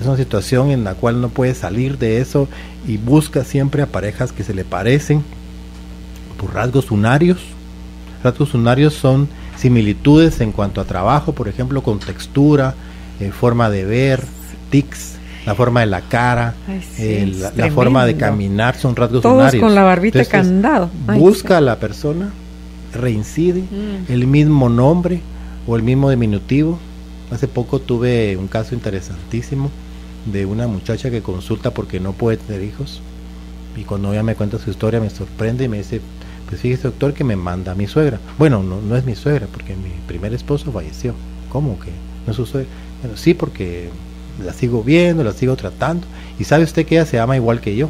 Speaker 3: una situación en la cual no puede salir de eso y busca siempre a parejas que se le parecen por rasgos unarios. Rasgos unarios son similitudes en cuanto a trabajo, por ejemplo, con textura, forma de ver, tics, la forma de la cara, la forma de caminar, son rasgos unarios.
Speaker 2: Todos con la barbita. Entonces, candado.
Speaker 3: Busca a la persona, reincide, el mismo nombre o el mismo diminutivo. Hace poco tuve un caso interesantísimo de una muchacha que consulta porque no puede tener hijos, y cuando ella me cuenta su historia me sorprende y me dice, pues fíjese, doctor, que me manda a mi suegra. Bueno, no es mi suegra porque mi primer esposo falleció. ¿Cómo que no es su suegra? Bueno, sí, porque la sigo viendo, la sigo tratando, y sabe usted que ella se llama igual que yo,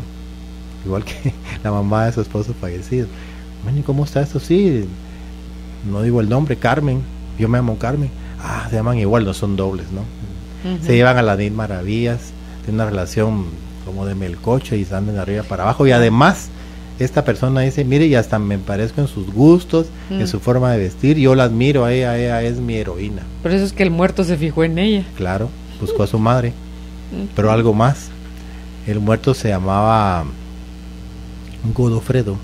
Speaker 3: igual que la mamá de su esposo fallecido. Bueno, ¿y cómo está esto? Sí, no digo el nombre, Carmen, yo me llamo Carmen. Ah, se llaman igual, no son dobles, ¿no? Se llevan a las mil maravillas, tienen una relación como de melcoche y andan de arriba para abajo, y además esta persona dice, mire, y hasta me parezco en sus gustos, en su forma de vestir, yo la admiro, ella es mi heroína.
Speaker 2: Por eso es que el muerto se fijó en ella.
Speaker 3: Claro, buscó a su madre, pero algo más, el muerto se llamaba Godofredo,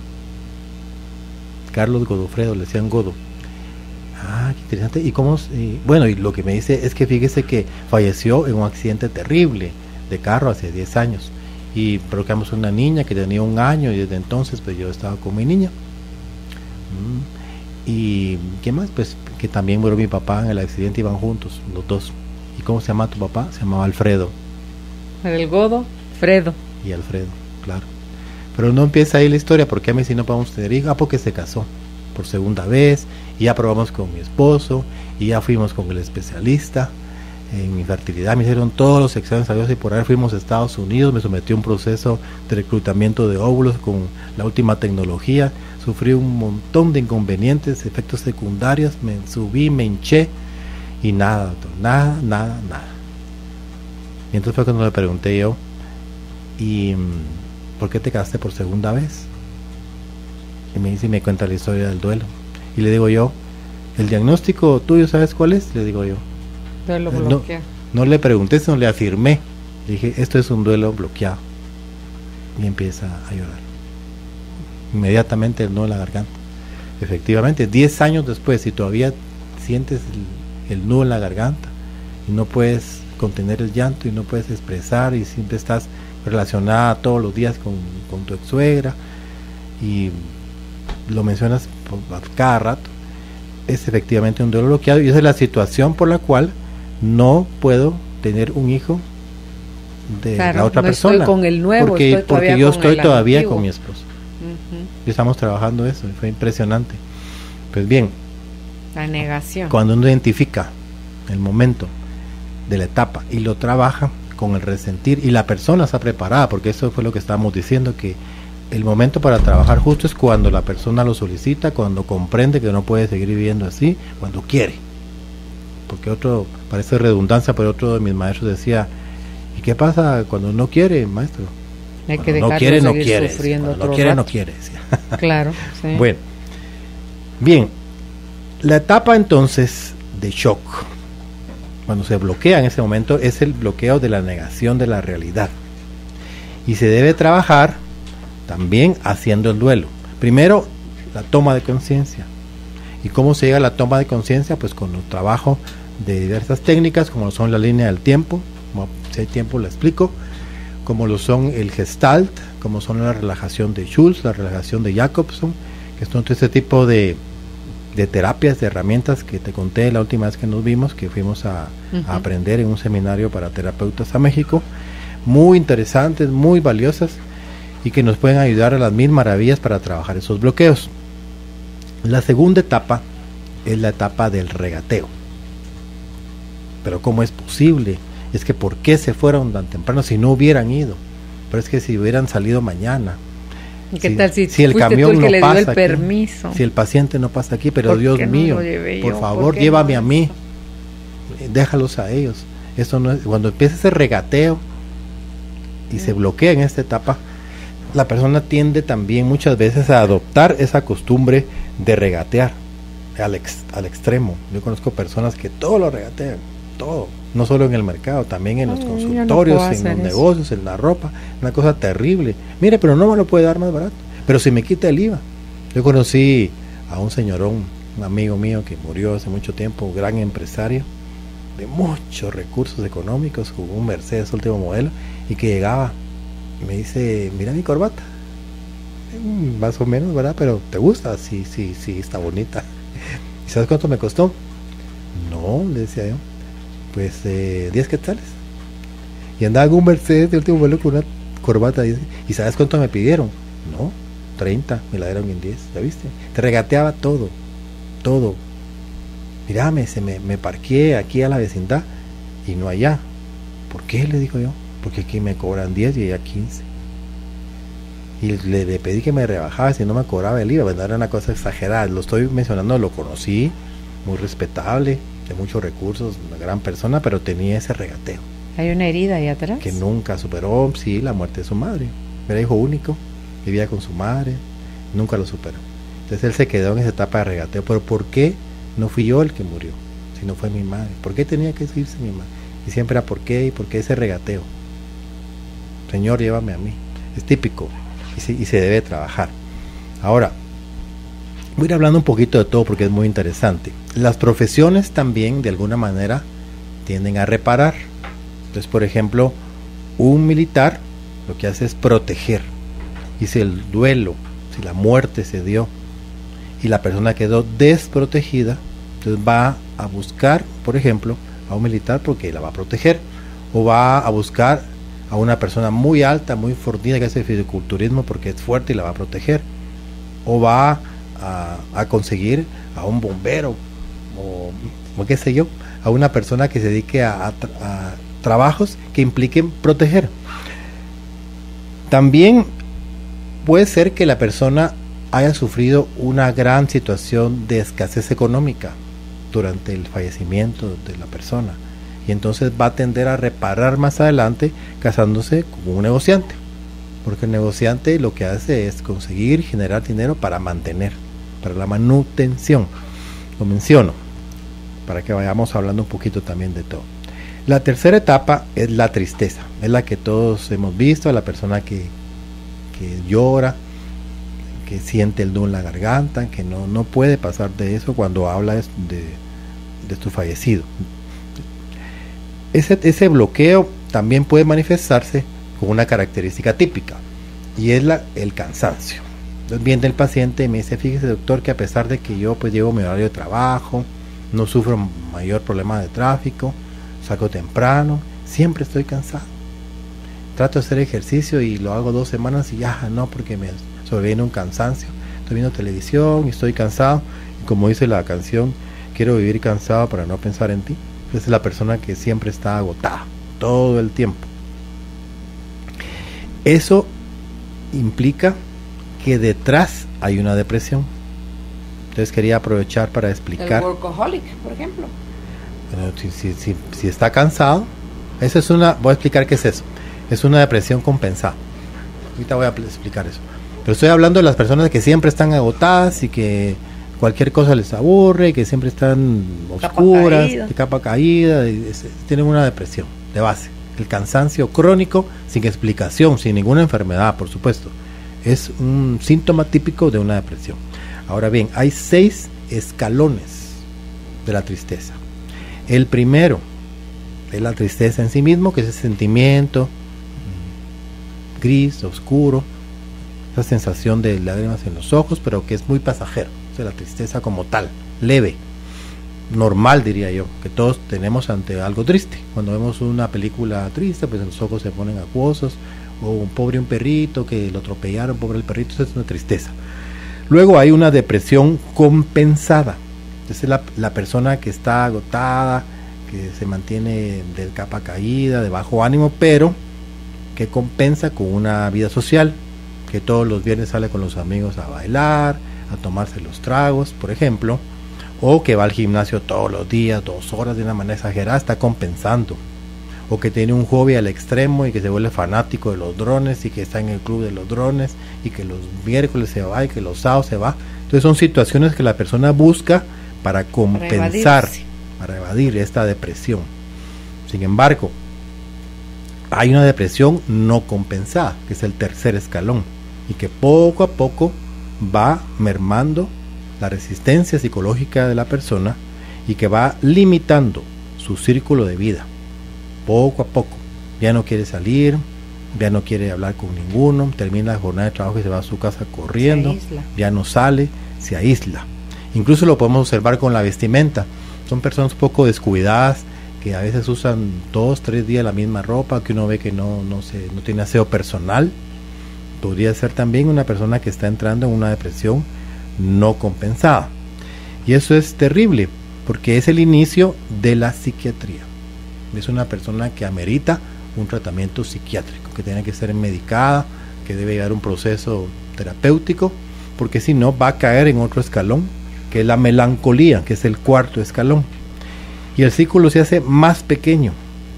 Speaker 3: Carlos Godofredo, le decían Godo. Ah, qué interesante. Y cómo, bueno, y lo que me dice es que fíjese que falleció en un accidente terrible de carro hace 10 años. Y procreamos una niña que tenía 1 año, y desde entonces pues yo estaba con mi niña. Y ¿qué más? Pues que también murió mi papá en el accidente, iban juntos los 2. ¿Y cómo se llama tu papá? Se llamaba Alfredo.
Speaker 2: El Godo, Fredo.
Speaker 3: Y Alfredo, claro. Pero no empieza ahí la historia, porque a mí si no podemos tener hijos, porque se casó por 2ª vez, y ya probamos con mi esposo, y ya fuimos con el especialista en infertilidad, me hicieron todos los exámenes a Dios y por ahí, fuimos a Estados Unidos, me sometí a un proceso de reclutamiento de óvulos con la última tecnología, sufrí un montón de inconvenientes, efectos secundarios, me subí, me hinché, y nada, doctor, nada. Y entonces fue cuando le pregunté yo, ¿y por qué te casaste por 2ª vez? Y me dice, y me cuenta la historia del duelo. Y le digo yo, ¿el diagnóstico tuyo sabes cuál es? Le digo yo.
Speaker 2: Duelo bloqueado.
Speaker 3: No le pregunté, sino le afirmé. Le dije, esto es un duelo bloqueado. Y empieza a llorar. Inmediatamente el nudo en la garganta. Efectivamente, 10 años después, si todavía sientes el nudo en la garganta y no puedes contener el llanto y no puedes expresar y siempre estás relacionada todos los días con tu ex suegra y lo mencionas cada rato, es efectivamente un duelo bloqueado, y esa es la situación por la cual no puedo tener un hijo de la otra persona.
Speaker 2: Estoy con el nuevo,
Speaker 3: porque yo estoy todavía con mi esposo. Y estamos trabajando eso, y fue impresionante. Pues bien,
Speaker 2: La negación.
Speaker 3: Cuando uno identifica el momento de la etapa y lo trabaja con el resentir, y la persona está preparada, porque eso fue lo que estábamos diciendo, que el momento para trabajar justo es cuando la persona lo solicita, cuando comprende que no puede seguir viviendo así, cuando quiere. Porque otro, parece redundancia, pero otro de mis maestros decía, ¿y qué pasa cuando no quiere, maestro?
Speaker 2: Hay que
Speaker 3: no
Speaker 2: dejarlo
Speaker 3: quiere, no
Speaker 2: seguir
Speaker 3: quiere.
Speaker 2: sufriendo
Speaker 3: Cuando
Speaker 2: otro
Speaker 3: no quiere,
Speaker 2: rato.
Speaker 3: no quiere. Decía.
Speaker 2: Claro, sí.
Speaker 3: Bueno, bien, la etapa entonces de shock, cuando se bloquea en ese momento, es el bloqueo de la negación de la realidad. Y se debe trabajar también haciendo el duelo. Primero, la toma de conciencia. ¿Y cómo se llega a la toma de conciencia? Pues con el trabajo de diversas técnicas, como son la línea del tiempo, como si hay tiempo lo explico, como lo son el Gestalt, como son la relajación de Schultz, la relajación de Jacobson, que son todo este tipo de terapias, de herramientas que te conté la última vez que nos vimos, que fuimos a aprender en un seminario para terapeutas a México, muy interesantes, muy valiosas, y que nos pueden ayudar a las mil maravillas para trabajar esos bloqueos. La segunda etapa es la etapa del regateo. Pero ¿cómo es posible? Es que ¿por qué se fueron tan temprano si no hubieran ido? Pero es que si hubieran salido mañana.
Speaker 2: ¿Y qué tal si
Speaker 3: el camión no pasa
Speaker 2: el
Speaker 3: aquí,
Speaker 2: permiso?
Speaker 3: si el paciente no pasa aquí, pero Dios mío, por favor, llévame a mí, déjalos a ellos. Eso no es, cuando empieza ese regateo y se bloquea en esta etapa, la persona tiende también muchas veces a adoptar esa costumbre de regatear al extremo. Yo conozco personas que todo lo regatean, todo, no solo en el mercado, también en los consultorios, en los negocios, en la ropa, una cosa terrible. Mire, pero no me lo puede dar más barato, pero si me quita el IVA. Yo conocí a un señorón, un amigo mío que murió hace mucho tiempo, gran empresario de muchos recursos económicos, con un Mercedes último modelo, y que llegaba y me dice, mira mi corbata, más o menos, ¿verdad? Pero ¿te gusta? Sí, está bonita. ¿Y sabes cuánto me costó? No, le decía yo, pues 10 quetzales. Y andaba en un Mercedes de último modelo con una corbata. ¿Y sabes cuánto me pidieron? No, 30, me la dieron en 10, ¿ya viste? Te regateaba todo. Mírame, me parqué aquí a la vecindad y no allá. ¿Por qué? Le digo yo. Porque aquí me cobran 10 y allá 15. Y le pedí que me rebajaba si no me cobraba el IVA, ¿verdad? Era una cosa exagerada. Lo estoy mencionando, lo conocí, muy respetable, de muchos recursos, una gran persona, pero tenía ese regateo.
Speaker 2: ¿Hay una herida ahí atrás?
Speaker 3: Que nunca superó, sí, la muerte de su madre. Era hijo único, vivía con su madre, nunca lo superó. Entonces él se quedó en esa etapa de regateo. Pero ¿por qué no fui yo el que murió? Si no fue mi madre. ¿Por qué tenía que irse mi madre? Y siempre era ¿por qué? ¿Y por qué ese regateo? Señor, llévame a mí. Es típico y se debe trabajar. Ahora, voy a ir hablando un poquito de todo porque es muy interesante. Las profesiones también, de alguna manera, tienden a reparar. Entonces, por ejemplo, un militar lo que hace es proteger. Y si el duelo, si la muerte se dio y la persona quedó desprotegida, entonces va a buscar, por ejemplo, a un militar porque la va a proteger, o va a buscar a una persona muy alta, muy fornida que hace fisiculturismo porque es fuerte y la va a proteger, o va a conseguir a un bombero o qué sé yo, a una persona que se dedique a trabajos que impliquen proteger. También puede ser que la persona haya sufrido una gran situación de escasez económica durante el fallecimiento de la persona, y entonces va a tender a reparar más adelante casándose con un negociante, porque el negociante lo que hace es conseguir generar dinero para mantener, para la manutención. Lo menciono para que vayamos hablando un poquito también de todo. La tercera etapa es la tristeza, es la que todos hemos visto, la persona que llora, que siente el nudo en la garganta, que no puede pasar de eso cuando habla de tu fallecido. Ese bloqueo también puede manifestarse con una característica típica, y es el cansancio. Entonces viene el paciente y me dice, fíjese doctor, que a pesar de que yo pues llevo mi horario de trabajo, no sufro mayor problema de tráfico, salgo temprano, siempre estoy cansado. Trato de hacer ejercicio y lo hago 2 semanas y ya no, porque me sobreviene un cansancio. Estoy viendo televisión y estoy cansado, y como dice la canción, quiero vivir cansado para no pensar en ti. Esa es la persona que siempre está agotada, todo el tiempo. Eso implica que detrás hay una depresión. Entonces quería aprovechar para explicar.
Speaker 2: El workaholic, por ejemplo.
Speaker 3: Bueno, si está cansado, esa es una, voy a explicar qué es eso. Es una depresión compensada. Ahorita voy a explicar eso. Pero estoy hablando de las personas que siempre están agotadas y que cualquier cosa les aburre, y que siempre están oscuras, de capa caída, tienen una depresión de base. El cansancio crónico, sin explicación, sin ninguna enfermedad, por supuesto. Es un síntoma típico de una depresión. Ahora bien, hay 6 escalones de la tristeza. El primero es la tristeza en sí mismo, que es ese sentimiento gris, oscuro, esa sensación de lágrimas en los ojos, pero que es muy pasajero. O sea, la tristeza como tal, leve, normal diría yo, que todos tenemos ante algo triste. Cuando vemos una película triste, pues los ojos se ponen acuosos, o un perrito que lo atropellaron, pobre el perrito, eso es una tristeza. Luego hay una depresión compensada. Esa es la persona que está agotada, que se mantiene de capa caída, de bajo ánimo, pero que compensa con una vida social, que todos los viernes sale con los amigos a bailar, a tomarse los tragos, por ejemplo, o que va al gimnasio todos los días, 2 horas de una manera exagerada, está compensando. O que tiene un hobby al extremo y que se vuelve fanático de los drones y que está en el club de los drones y que los miércoles se va y que los sábados se va. Entonces son situaciones que la persona busca para compensar, para evadir esta depresión. Sin embargo, hay una depresión no compensada, que es el tercer escalón, y que poco a poco va mermando la resistencia psicológica de la persona y que va limitando su círculo de vida. Poco a poco, ya no quiere salir, ya no quiere hablar con ninguno, termina la jornada de trabajo y se va a su casa corriendo, ya no sale, se aísla. Incluso lo podemos observar con la vestimenta. Son personas un poco descuidadas, que a veces usan 2-3 días la misma ropa, que uno ve que no tiene aseo personal. Podría ser también una persona que está entrando en una depresión no compensada. Y eso es terrible, porque es el inicio de la psiquiatría. Es una persona que amerita un tratamiento psiquiátrico, que tiene que ser medicada, que debe llevar un proceso terapéutico, porque si no va a caer en otro escalón, que es la melancolía, que es el cuarto escalón. Y el círculo se hace más pequeño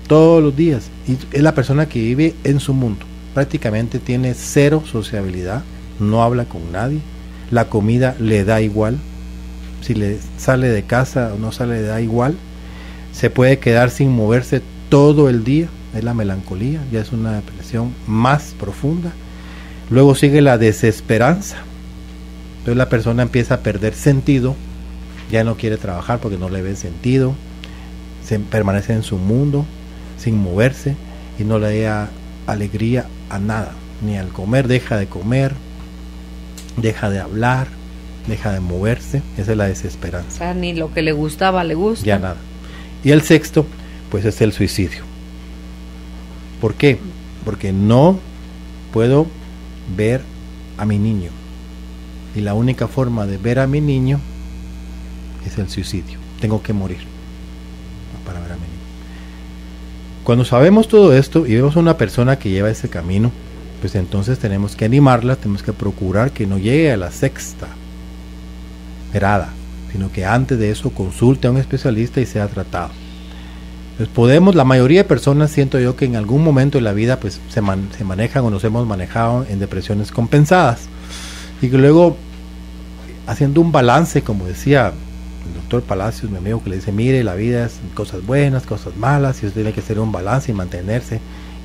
Speaker 3: todos los días, y es la persona que vive en su mundo. Prácticamente tiene 0 sociabilidad, no habla con nadie, la comida le da igual, si le sale de casa o no sale, le da igual. Se puede quedar sin moverse todo el día, es la melancolía, ya es una depresión más profunda. Luego sigue la desesperanza. Entonces la persona empieza a perder sentido, ya no quiere trabajar porque no le ve sentido, permanece en su mundo sin moverse y no le da alegría a nada, ni al comer, deja de comer, deja de hablar, deja de moverse. Esa es la desesperanza.
Speaker 2: O sea, ni lo que le gustaba le gusta.
Speaker 3: Ya nada. Y el sexto, pues es el suicidio. ¿Por qué? Porque no puedo ver a mi niño. Y la única forma de ver a mi niño es el suicidio. Tengo que morir para ver a mi niño. Cuando sabemos todo esto y vemos a una persona que lleva ese camino, pues entonces tenemos que animarla, tenemos que procurar que no llegue a la sexta grada, sino que antes de eso consulte a un especialista y sea tratado. Pues la mayoría de personas, siento yo, que en algún momento de la vida pues se manejan o nos hemos manejado en depresiones compensadas, y que luego, haciendo un balance, como decía el doctor Palacios, mi amigo, que le dice, mire, la vida es cosas buenas, cosas malas, y usted tiene que hacer un balance y mantenerse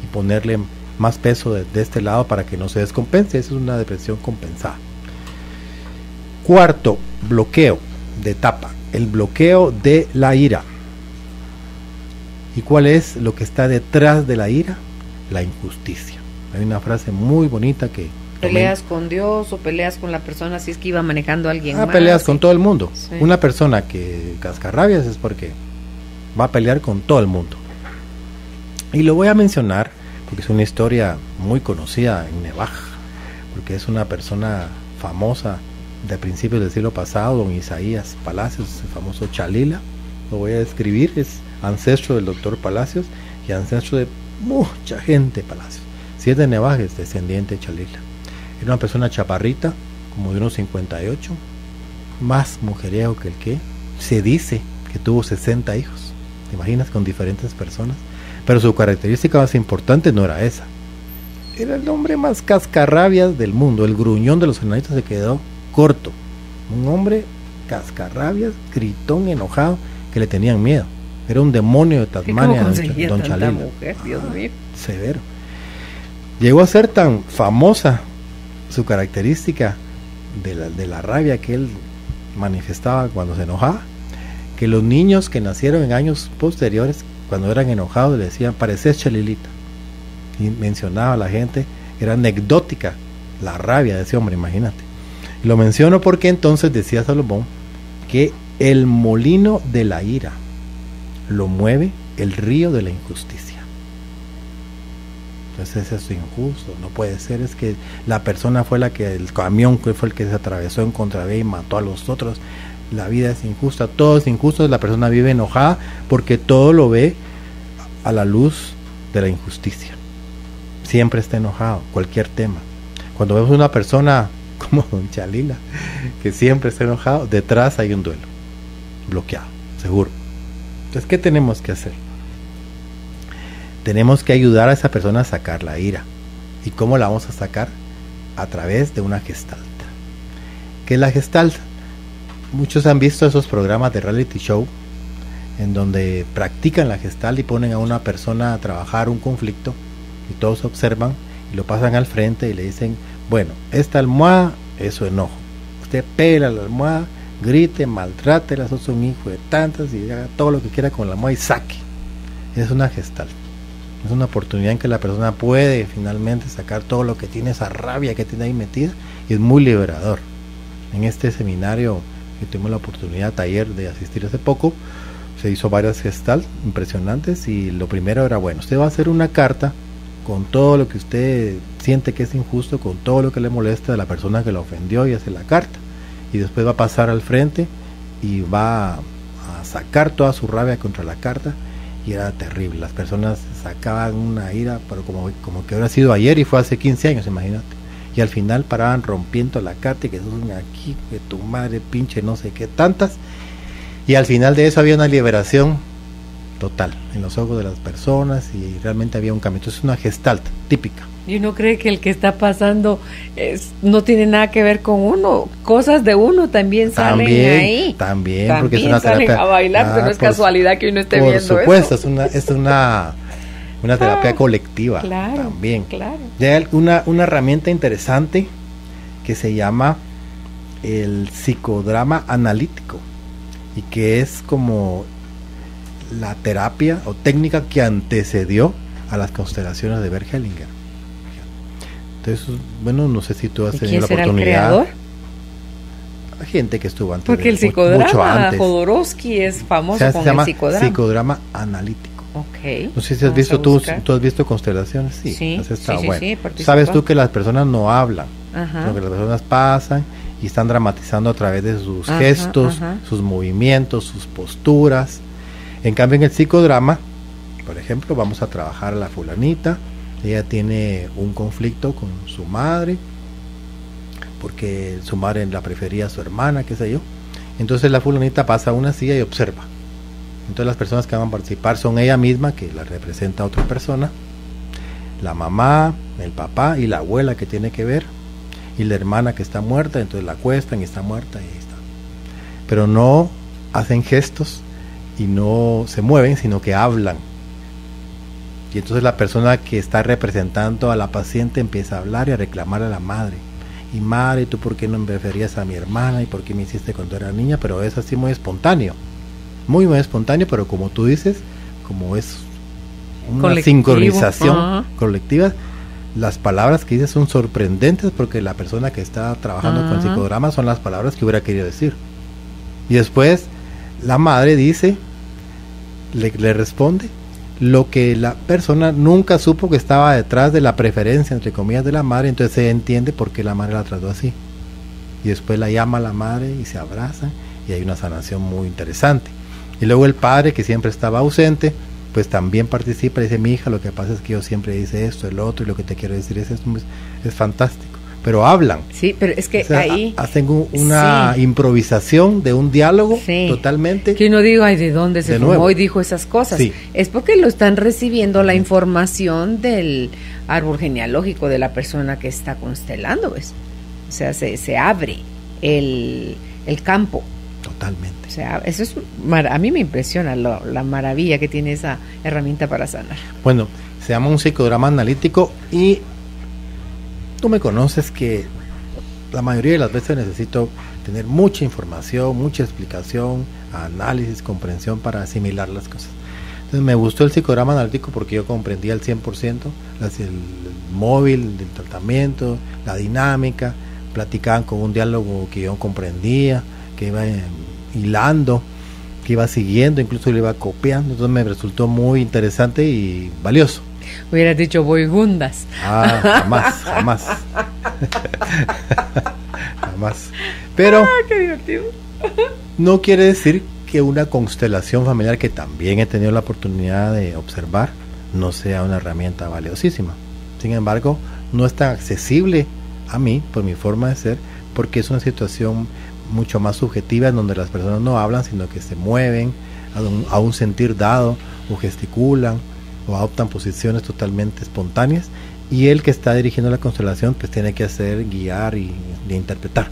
Speaker 3: y ponerle más peso de este lado para que no se descompense. Eso es una depresión compensada. Cuarto, bloqueo de etapa, el bloqueo de la ira. ¿Y cuál es lo que está detrás de la ira? La injusticia. Hay una frase muy bonita que...
Speaker 2: ¿Peleas con Dios o peleas con la persona si es que iba manejando a alguien más?
Speaker 3: Peleas con todo el mundo. Sí. Una persona que cascarrabias es porque va a pelear con todo el mundo. Y lo voy a mencionar porque es una historia muy conocida en Nevaj, porque es una persona famosa de principios del siglo pasado, don Isaías Palacios, el famoso Chalila, lo voy a describir, es ancestro del doctor Palacios y ancestro de mucha gente Palacios. Si es de Nevaje, es descendiente de Chalila. Era una persona chaparrita, como de unos 58, más mujeriego que el que se dice que tuvo 60 hijos. ¿Te imaginas? Con diferentes personas. Pero su característica más importante no era esa. Era el hombre más cascarrabias del mundo. El gruñón de los enanitos se quedó corto. Un hombre cascarrabias, gritón, enojado, que le tenían miedo. Era un demonio de Tasmania, don Chalila.
Speaker 2: Mujer, Dios mío.
Speaker 3: Severo. Llegó a ser tan famosa su característica de la rabia que él manifestaba cuando se enojaba, que los niños que nacieron en años posteriores, cuando eran enojados, le decían, pareces Chalilita. Y mencionaba a la gente, era anecdótica la rabia de ese hombre, imagínate. Lo menciono porque entonces decía Salomón que el molino de la ira lo mueve el río de la injusticia. Entonces eso es injusto, no puede ser, es que la persona fue la que, el camión que fue el que se atravesó en contravía y mató a los otros. La vida es injusta, todo es injusto, la persona vive enojada porque todo lo ve a la luz de la injusticia. Siempre está enojado, cualquier tema. Cuando vemos una persona como don Chalila, que siempre está enojado, detrás hay un duelo, bloqueado, seguro. Entonces, ¿qué tenemos que hacer? Tenemos que ayudar a esa persona a sacar la ira. ¿Y cómo la vamos a sacar? A través de una gestalt. ¿Qué es la gestalt? Muchos han visto esos programas de reality show en donde practican la gestalt y ponen a una persona a trabajar un conflicto y todos observan y lo pasan al frente y le dicen, bueno, esta almohada es su enojo. Usted pela la almohada, grite, maltrátela, sos un hijo de tantas y haga todo lo que quiera con la almohada y saque. Es una gestalt. Es una oportunidad en que la persona puede finalmente sacar todo lo que tiene, esa rabia que tiene ahí metida, y es muy liberador. En este seminario que tuvimos la oportunidad, taller de asistir hace poco, se hizo varias gestalt impresionantes y lo primero era, bueno, usted va a hacer una carta con todo lo que usted siente que es injusto, con todo lo que le molesta de la persona que la ofendió y hace la carta. Y después va a pasar al frente y va a sacar toda su rabia contra la carta. Y era terrible, las personas sacaban una ira, pero como que hubiera sido ayer y fue hace 15 años, imagínate. Y al final paraban rompiendo la carta y que sos aquí, que tu madre pinche no sé qué, tantas. Y al final de eso había una liberación total en los ojos de las personas y realmente había un cambio. Entonces es una gestalt típica.
Speaker 2: ¿Y uno cree que el que está pasando no tiene nada que ver con uno? Cosas de uno también salen ahí.
Speaker 3: También, porque es una
Speaker 2: salen
Speaker 3: terapia.
Speaker 2: A bailar, pero no es casualidad que uno esté viendo eso.
Speaker 3: Por supuesto, es una terapia colectiva.
Speaker 2: Claro,
Speaker 3: también.
Speaker 2: Claro.
Speaker 3: Ya hay una herramienta interesante que se llama el psicodrama analítico y que es como la terapia o técnica que antecedió a las constelaciones de Bert Hellinger. Entonces, bueno, no sé si tú has tenido la oportunidad. ¿Quién será el creador? Gente que estuvo antes.
Speaker 2: Porque el psicodrama, Jodorowsky es famoso con el psicodrama.
Speaker 3: Psicodrama analítico.
Speaker 2: Okay.
Speaker 3: No sé si has visto tú has visto constelaciones, sí.
Speaker 2: Sí,
Speaker 3: sabes tú que las personas no hablan,
Speaker 2: ajá,
Speaker 3: sino que las personas pasan y están dramatizando a través de sus gestos, sus movimientos, sus posturas. En cambio, en el psicodrama, por ejemplo, vamos a trabajar a la fulanita. Ella tiene un conflicto con su madre porque su madre la prefería a su hermana, qué sé yo. Entonces la fulanita pasa a una silla y observa. Entonces las personas que van a participar son ella misma, que la representa a otra persona, la mamá, el papá y la abuela que tiene que ver, y la hermana que está muerta, entonces la acuestan y está muerta y ahí está. Pero no hacen gestos y no se mueven, sino que hablan. Y entonces la persona que está representando a la paciente empieza a hablar y a reclamar a la madre. Y madre, ¿tú por qué no me preferías a mi hermana? ¿Y por qué me hiciste cuando era niña? Pero es así muy espontáneo. Muy espontáneo, pero como tú dices, como es una sincronización colectiva, las palabras que dices son sorprendentes porque la persona que está trabajando con el psicodrama son las palabras que hubiera querido decir. Y después la madre dice, le responde lo que la persona nunca supo que estaba detrás de la preferencia, entre comillas, de la madre. Entonces se entiende por qué la madre la trató así. Y y después la llama a la madre y se abrazan y hay una sanación muy interesante. Y luego el padre, que siempre estaba ausente, pues también participa y dice, mi hija, lo que pasa es que yo siempre hice esto, el otro, y lo que te quiero decir es esto, es fantástico. Pero hablan.
Speaker 2: Sí, pero es que, o sea, ahí
Speaker 3: hacen una improvisación de un diálogo totalmente.
Speaker 2: Que uno diga, ay, ¿de dónde se formó y dijo esas cosas? Sí. Es porque lo están recibiendo la información del árbol genealógico de la persona que está constelando, ¿ves? O sea, se abre el campo.
Speaker 3: Totalmente.
Speaker 2: O sea, eso es, a mí me impresiona la maravilla que tiene esa herramienta para sanar.
Speaker 3: Bueno, se llama un psicodrama analítico y tú me conoces que la mayoría de las veces necesito tener mucha información, mucha explicación, análisis, comprensión para asimilar las cosas. Entonces me gustó el psicodrama analítico porque yo comprendía al 100% el móvil del tratamiento, la dinámica, platicaban con un diálogo que yo comprendía, que iba hilando, que iba siguiendo, incluso le iba copiando, entonces me resultó muy interesante y valioso.
Speaker 2: Hubieras dicho boigundas.
Speaker 3: Jamás. Jamás. Pero
Speaker 2: qué divertido.
Speaker 3: No quiere decir que una constelación familiar, que también he tenido la oportunidad de observar, no sea una herramienta valiosísima. Sin embargo, no es tan accesible a mí, por mi forma de ser, porque es una situación mucho más subjetiva en donde las personas no hablan, sino que se mueven a un sentir dado, o gesticulan, o adoptan posiciones totalmente espontáneas, y el que está dirigiendo la constelación pues tiene que hacer, guiar y interpretar,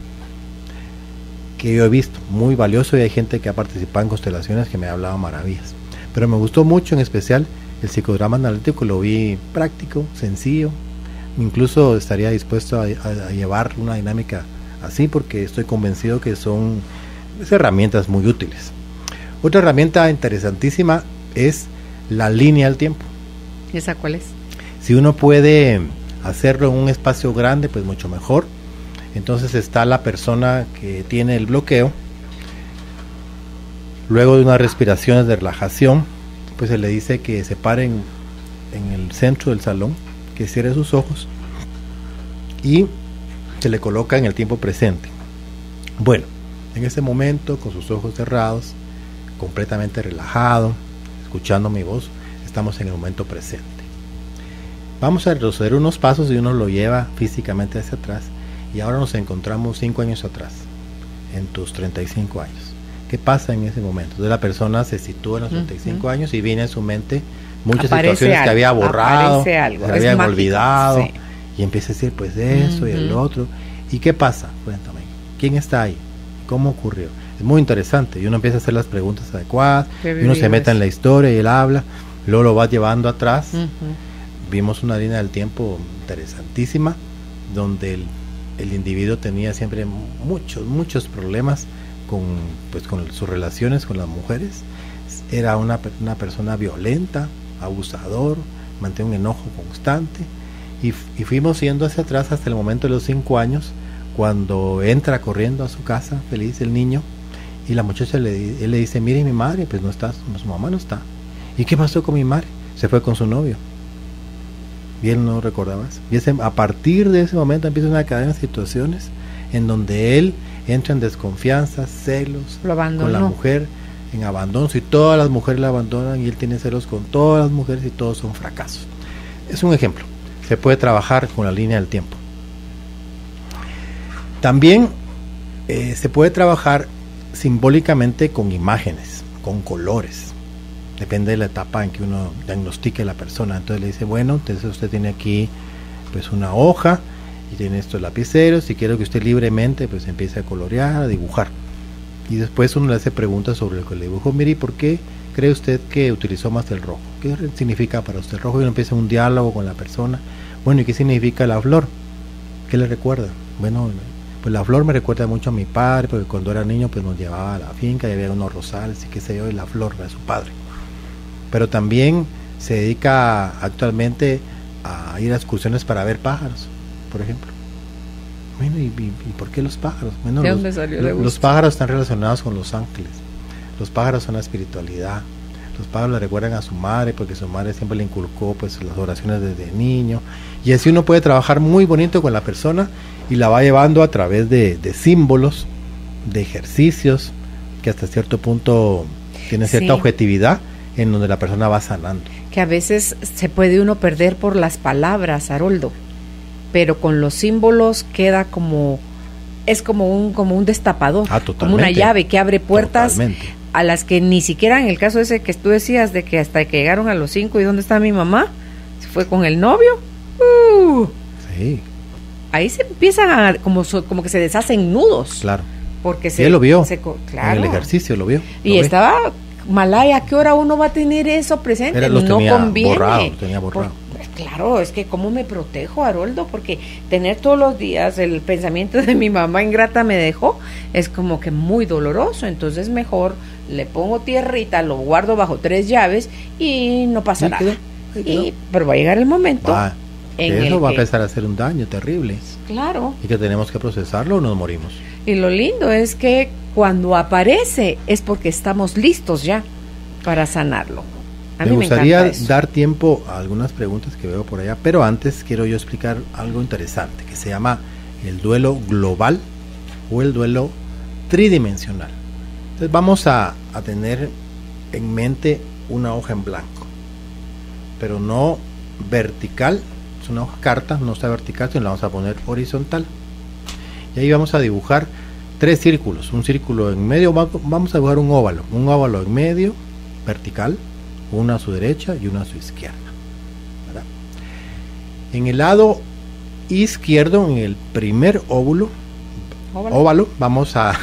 Speaker 3: que yo he visto muy valioso, y hay gente que ha participado en constelaciones que me ha hablado maravillas, pero me gustó mucho en especial el psicodrama analítico, lo vi práctico, sencillo, incluso estaría dispuesto a llevar una dinámica así, porque estoy convencido que son herramientas muy útiles. Otra herramienta interesantísima es la línea del tiempo.
Speaker 2: ¿Esa cuál es?
Speaker 3: Si uno puede hacerlo en un espacio grande, pues mucho mejor. Entonces está la persona que tiene el bloqueo, luego de unas respiraciones de relajación, pues se le dice que se pare en el centro del salón, que cierre sus ojos y se le coloca en el tiempo presente. Bueno, en ese momento, con sus ojos cerrados, completamente relajado, escuchando mi voz, estamos en el momento presente. Vamos a retroceder unos pasos y uno lo lleva físicamente hacia atrás, y ahora nos encontramos 5 años atrás, en tus 35 años. ¿Qué pasa en ese momento? Entonces la persona se sitúa en los 35 años y viene en su mente muchas situaciones que había borrado, que habían olvidado, sí. Y empieza a decir pues eso y el otro. ¿Y qué pasa? Cuéntame, ¿quién está ahí? ¿Cómo ocurrió? Es muy interesante, y uno empieza a hacer las preguntas adecuadas, y uno se mete en la historia y él habla, luego lo va llevando atrás. Vimos una línea del tiempo interesantísima, donde el individuo tenía siempre muchos problemas con sus relaciones con las mujeres. Era una persona violenta, abusador, mantenía un enojo constante, y fuimos yendo hacia atrás hasta el momento de los 5 años, cuando entra corriendo a su casa, feliz el niño, y la muchacha él le dice, mire, mi madre pues no está, su mamá no está. ¿Y qué pasó con mi madre? Se fue con su novio. Y él no recordaba eso. Y a partir de ese momento empieza una cadena de situaciones en donde él entra en desconfianza, celos con la mujer, en abandono. Si todas las mujeres la abandonan, y él tiene celos con todas las mujeres, y todos son fracasos. Es un ejemplo. Se puede trabajar con la línea del tiempo. También se puede trabajar simbólicamente con imágenes, con colores. Depende de la etapa en que uno diagnostique a la persona. Entonces le dice, bueno, entonces usted tiene aquí pues una hoja y tiene estos lapiceros, y quiero que usted libremente pues empiece a colorear, a dibujar. Y después uno le hace preguntas sobre lo que le dibujó. Mire, ¿por qué cree usted que utilizó más el rojo? ¿Qué significa para usted el rojo? Y uno empieza un diálogo con la persona. Bueno, ¿y qué significa la flor? ¿Qué le recuerda? Bueno, pues la flor me recuerda mucho a mi padre, porque cuando era niño pues nos llevaba a la finca y había unos rosales y qué sé yo, y la flor de su padre. Pero también se dedica actualmente a ir a excursiones para ver pájaros, por ejemplo. Bueno, ¿y por qué los pájaros? Bueno,
Speaker 2: ¿de dónde salió de gusto?
Speaker 3: Los pájaros están relacionados con los ángeles. Los pájaros son la espiritualidad. Los pájaros le recuerdan a su madre, porque su madre siempre le inculcó pues las oraciones desde niño. Y así uno puede trabajar muy bonito con la persona, y la va llevando a través de símbolos, de ejercicios, que hasta cierto punto tiene cierta objetividad, en donde la persona va sanando.
Speaker 2: Que a veces se puede uno perder por las palabras, Haroldo, pero con los símbolos queda como, es como un destapador, como una llave que abre puertas a las que ni siquiera, en el caso ese que tú decías, de que hasta que llegaron a los 5, ¿y dónde está mi mamá? Se fue con el novio.
Speaker 3: Sí.
Speaker 2: Ahí se empiezan a, como que se deshacen nudos.
Speaker 3: Claro.
Speaker 2: Porque
Speaker 3: él lo vio,
Speaker 2: claro.
Speaker 3: en el ejercicio lo vio.
Speaker 2: Y estaba, Malaya, ¿a qué hora uno va a tener eso presente? No conviene.
Speaker 3: Tenía borrado.
Speaker 2: Claro, es que ¿cómo me protejo, Haroldo? Porque tener todos los días el pensamiento de mi mamá ingrata me dejó, es como que muy doloroso. Entonces mejor le pongo tierrita, lo guardo bajo 3 llaves y no pasa nada. Pero va a llegar el momento en el
Speaker 3: eso va a
Speaker 2: que
Speaker 3: empezar a hacer un daño terrible.
Speaker 2: Claro.
Speaker 3: Y que tenemos que procesarlo o nos morimos.
Speaker 2: Y lo lindo es que cuando aparece es porque estamos listos ya para sanarlo.
Speaker 3: Me gustaría dar tiempo a algunas preguntas que veo por allá, pero antes quiero yo explicar algo interesante que se llama el duelo global o el duelo tridimensional. Entonces vamos a tener en mente una hoja en blanco, pero no vertical, es una hoja carta, no está vertical, sino la vamos a poner horizontal. Y ahí vamos a dibujar 3 círculos, un círculo en medio, vamos a dibujar un óvalo en medio, vertical, uno a su derecha y uno a su izquierda, ¿verdad? En el lado izquierdo, en el primer óvalo, vamos a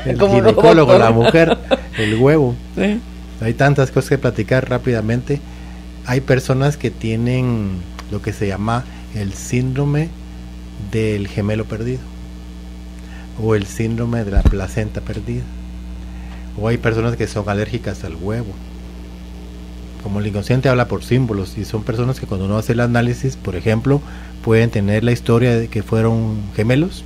Speaker 3: el ginecólogo, la mujer, el huevo. ¿Sí? Hay tantas cosas que platicar rápidamente. Hay personas que tienen lo que se llama el síndrome del gemelo perdido, o el síndrome de la placenta perdida, o hay personas que son alérgicas al huevo. Como el inconsciente habla por símbolos, y son personas que cuando uno hace el análisis, por ejemplo, pueden tener la historia de que fueron gemelos,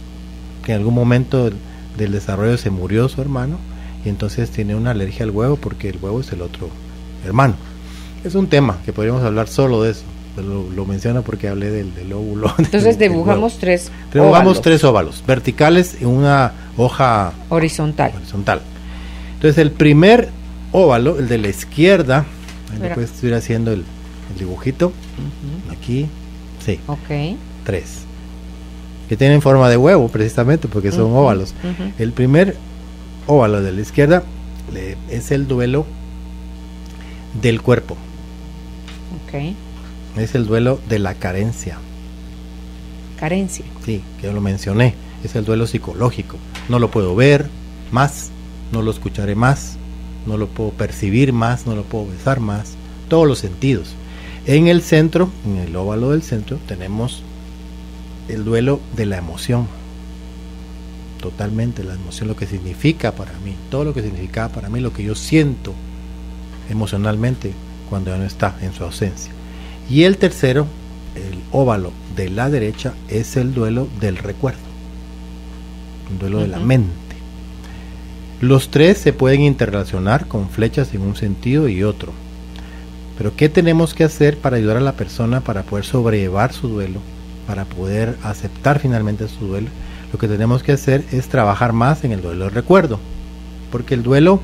Speaker 3: que en algún momento del desarrollo se murió su hermano, y entonces tiene una alergia al huevo porque el huevo es el otro hermano. Es un tema que podríamos hablar solo de eso. Lo menciono porque hablé del óvulo.
Speaker 2: Entonces dibujamos 3 óvalos.
Speaker 3: Dibujamos 3 óvalos verticales en una hoja horizontal. Entonces el primer óvalo, el de la izquierda, ahí puedes ir haciendo el dibujito. Aquí, sí. 3. Que tienen forma de huevo precisamente porque son óvalos. El primer óvalo de la izquierda es el duelo del cuerpo. Es el duelo de la carencia.
Speaker 2: Carencia.
Speaker 3: Sí, que yo lo mencioné. Es el duelo psicológico. No lo puedo ver más, no lo escucharé más, no lo puedo percibir más, no lo puedo besar más. Todos los sentidos. En el centro, en el óvalo del centro, tenemos el duelo de la emoción. Totalmente la emoción, lo que significa para mí, todo lo que significa para mí, lo que yo siento emocionalmente cuando ya no está, en su ausencia. Y el tercero, el óvalo de la derecha, es el duelo del recuerdo, un duelo de la mente. Los 3 se pueden interrelacionar con flechas en un sentido y otro. Pero ¿qué tenemos que hacer para ayudar a la persona para poder sobrellevar su duelo, para poder aceptar finalmente su duelo? Lo que tenemos que hacer es trabajar más en el duelo del recuerdo, porque el duelo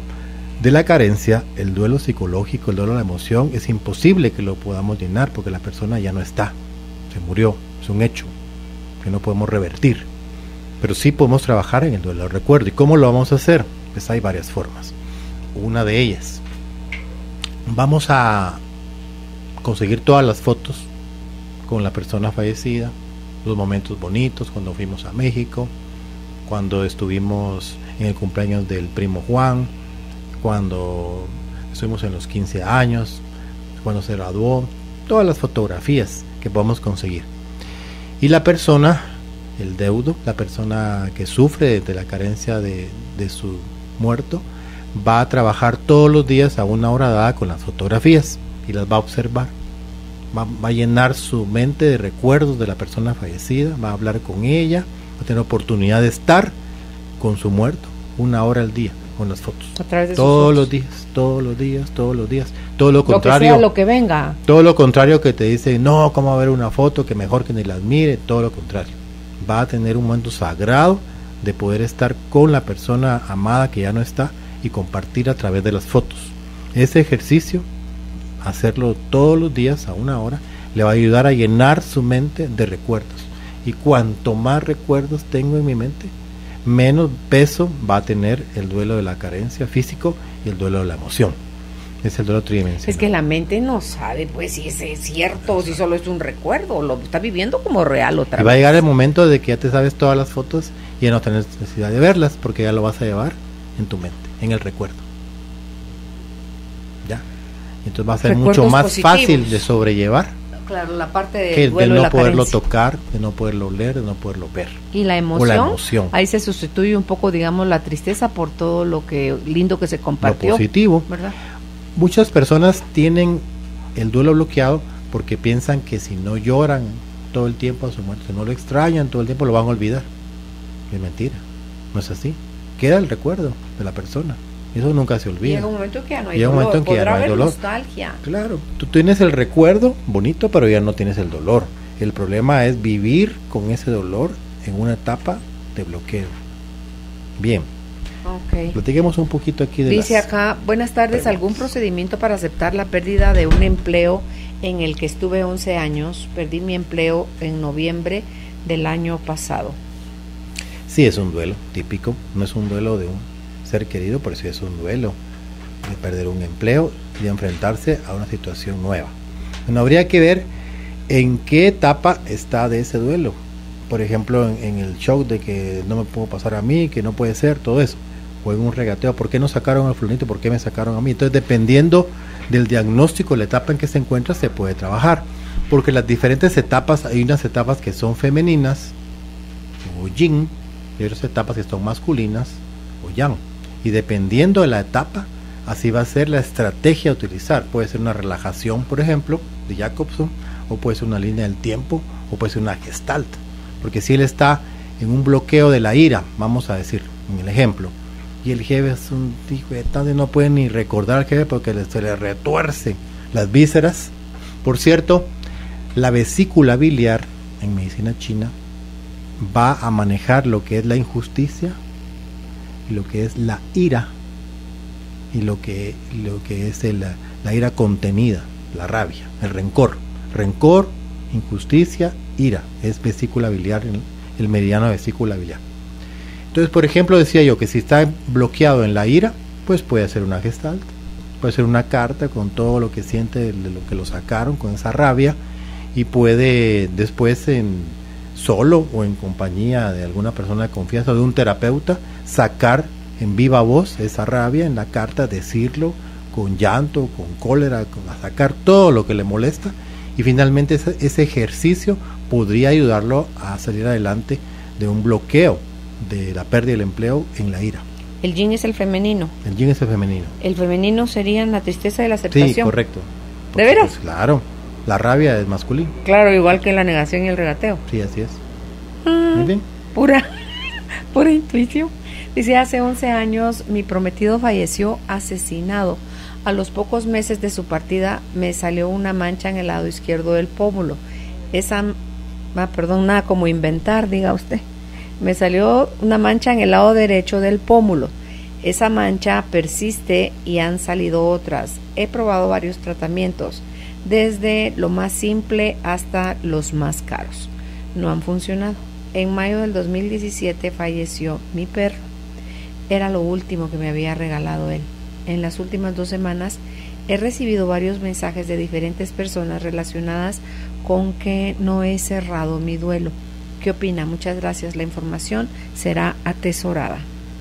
Speaker 3: de la carencia, el duelo psicológico, el duelo de la emoción, es imposible que lo podamos llenar porque la persona ya no está, se murió, es un hecho que no podemos revertir, pero sí podemos trabajar en el duelo del recuerdo. ¿Y cómo lo vamos a hacer? Pues hay varias formas. Una de ellas, vamos a conseguir todas las fotos con la persona fallecida, los momentos bonitos, cuando fuimos a México, cuando estuvimos en el cumpleaños del primo Juan, cuando estuvimos en los 15 años, cuando se graduó, todas las fotografías que podamos conseguir. Y la persona, el deudo, la persona que sufre de la carencia de su muerto, va a trabajar todos los días a una hora dada con las fotografías y las va a observar. Va a llenar su mente de recuerdos de la persona fallecida, va a hablar con ella, va a tener oportunidad de estar con su muerto una hora al día con las fotos, todos los días, todo lo contrario,
Speaker 2: lo que sea, lo que venga,
Speaker 3: todo lo contrario que te dice, no, cómo va a ver una foto, que mejor que ni la admire, todo lo contrario, va a tener un momento sagrado de poder estar con la persona amada que ya no está y compartir a través de las fotos. Ese ejercicio, hacerlo todos los días a 1 hora, le va a ayudar a llenar su mente de recuerdos. Y cuanto más recuerdos tengo en mi mente, menos peso va a tener el duelo de la carencia físico y el duelo de la emoción. Es el duelo tridimensional.
Speaker 2: Es que la mente no sabe pues si es cierto o si solo es un recuerdo, lo está viviendo como real otra vez.
Speaker 3: Y va a llegar el momento de que ya te sabes todas las fotos y ya no tienes necesidad de verlas porque ya lo vas a llevar en tu mente, en el recuerdo. Ya. Entonces va a ser
Speaker 2: Recuerdos
Speaker 3: mucho más
Speaker 2: positivos.
Speaker 3: fácil de sobrellevar
Speaker 2: Claro, la parte
Speaker 3: que
Speaker 2: del duelo
Speaker 3: de
Speaker 2: y
Speaker 3: no
Speaker 2: la
Speaker 3: poderlo
Speaker 2: carencia.
Speaker 3: tocar, de no poderlo oler, de no poderlo ver.
Speaker 2: Y la
Speaker 3: O
Speaker 2: emoción,
Speaker 3: la emoción.
Speaker 2: ahí se sustituye un poco, digamos, la tristeza por todo lo que lindo que se
Speaker 3: Lo
Speaker 2: compartió,
Speaker 3: positivo.
Speaker 2: ¿verdad?
Speaker 3: Muchas personas tienen el duelo bloqueado porque piensan que si no lloran todo el tiempo a su muerte, si no lo extrañan todo el tiempo, lo van a olvidar. Es mentira, no es así. Queda el recuerdo de la persona. Eso nunca se olvida.
Speaker 2: Llega un momento en que ya no hay
Speaker 3: Llega un
Speaker 2: dolor,
Speaker 3: momento en que ya
Speaker 2: podrá
Speaker 3: no hay
Speaker 2: haber
Speaker 3: dolor.
Speaker 2: nostalgia.
Speaker 3: Claro, tú tienes el recuerdo bonito, pero ya no tienes el dolor. El problema es vivir con ese dolor en una etapa de bloqueo. Bien,
Speaker 2: Ok.
Speaker 3: platiquemos un poquito aquí de
Speaker 2: Dice
Speaker 3: las
Speaker 2: acá, buenas tardes,
Speaker 3: preguntas.
Speaker 2: ¿algún procedimiento para aceptar la pérdida de un empleo en el que estuve 11 años? Perdí mi empleo en noviembre del año pasado.
Speaker 3: Sí, es un duelo típico, no es un duelo de un ser querido, pero sí es un duelo de perder un empleo y de enfrentarse a una situación nueva. Bueno, habría que ver en qué etapa está de ese duelo. Por ejemplo, en el shock de que no me puedo pasar a mí, que no puede ser, todo eso. O en un regateo, ¿por qué no sacaron al fulanito? ¿Por qué me sacaron a mí? Entonces, dependiendo del diagnóstico, la etapa en que se encuentra, se puede trabajar. Porque las diferentes etapas, hay unas etapas que son femeninas, o yin, y otras etapas que son masculinas, o yang. Y dependiendo de la etapa, así va a ser la estrategia a utilizar. Puede ser una relajación, por ejemplo, de Jacobson, o puede ser una línea del tiempo, o puede ser una gestalt. Porque si él está en un bloqueo de la ira, vamos a decir, en el ejemplo, y el jefe es un hijo de tal y no puede ni recordar al jefe porque se le retuerce las vísceras. Por cierto, la vesícula biliar en medicina china va a manejar lo que es la injusticia, lo que es la ira y lo que es la ira contenida, la rabia, el rencor, injusticia, ira, es vesícula biliar, el meridiano de vesícula biliar. Entonces, por ejemplo, decía yo que si está bloqueado en la ira, pues puede hacer una gestalt, puede ser una carta con todo lo que siente de lo que lo sacaron, con esa rabia, y puede después solo o en compañía de alguna persona de confianza o de un terapeuta sacar en viva voz esa rabia en la carta, decirlo con llanto, con cólera, a sacar todo lo que le molesta, y finalmente ese ejercicio podría ayudarlo a salir adelante de un bloqueo de la pérdida del empleo en la ira.
Speaker 2: El yin es el femenino.
Speaker 3: El yin es el femenino.
Speaker 2: El femenino sería la tristeza y la aceptación.
Speaker 3: Sí, correcto.
Speaker 2: ¿De veras?
Speaker 3: Pues, claro, la rabia es masculina.
Speaker 2: Claro, igual que la negación y el regateo.
Speaker 3: Sí, así es.
Speaker 2: Ah,
Speaker 3: Muy bien.
Speaker 2: pura intuición. Dice, hace 11 años mi prometido falleció asesinado. A los pocos meses de su partida me salió una mancha en el lado izquierdo del pómulo. Nada como inventar, diga usted. Me salió una mancha en el lado derecho del pómulo. Esa mancha persiste y han salido otras. He probado varios tratamientos, desde lo más simple hasta los más caros. No han funcionado. En mayo del 2017 falleció mi perro. Era lo último que me había regalado él. En las últimas 2 semanas he recibido varios mensajes de diferentes personas relacionadas con que no he cerrado mi duelo. ¿Qué opina? Muchas gracias. La información será atesorada.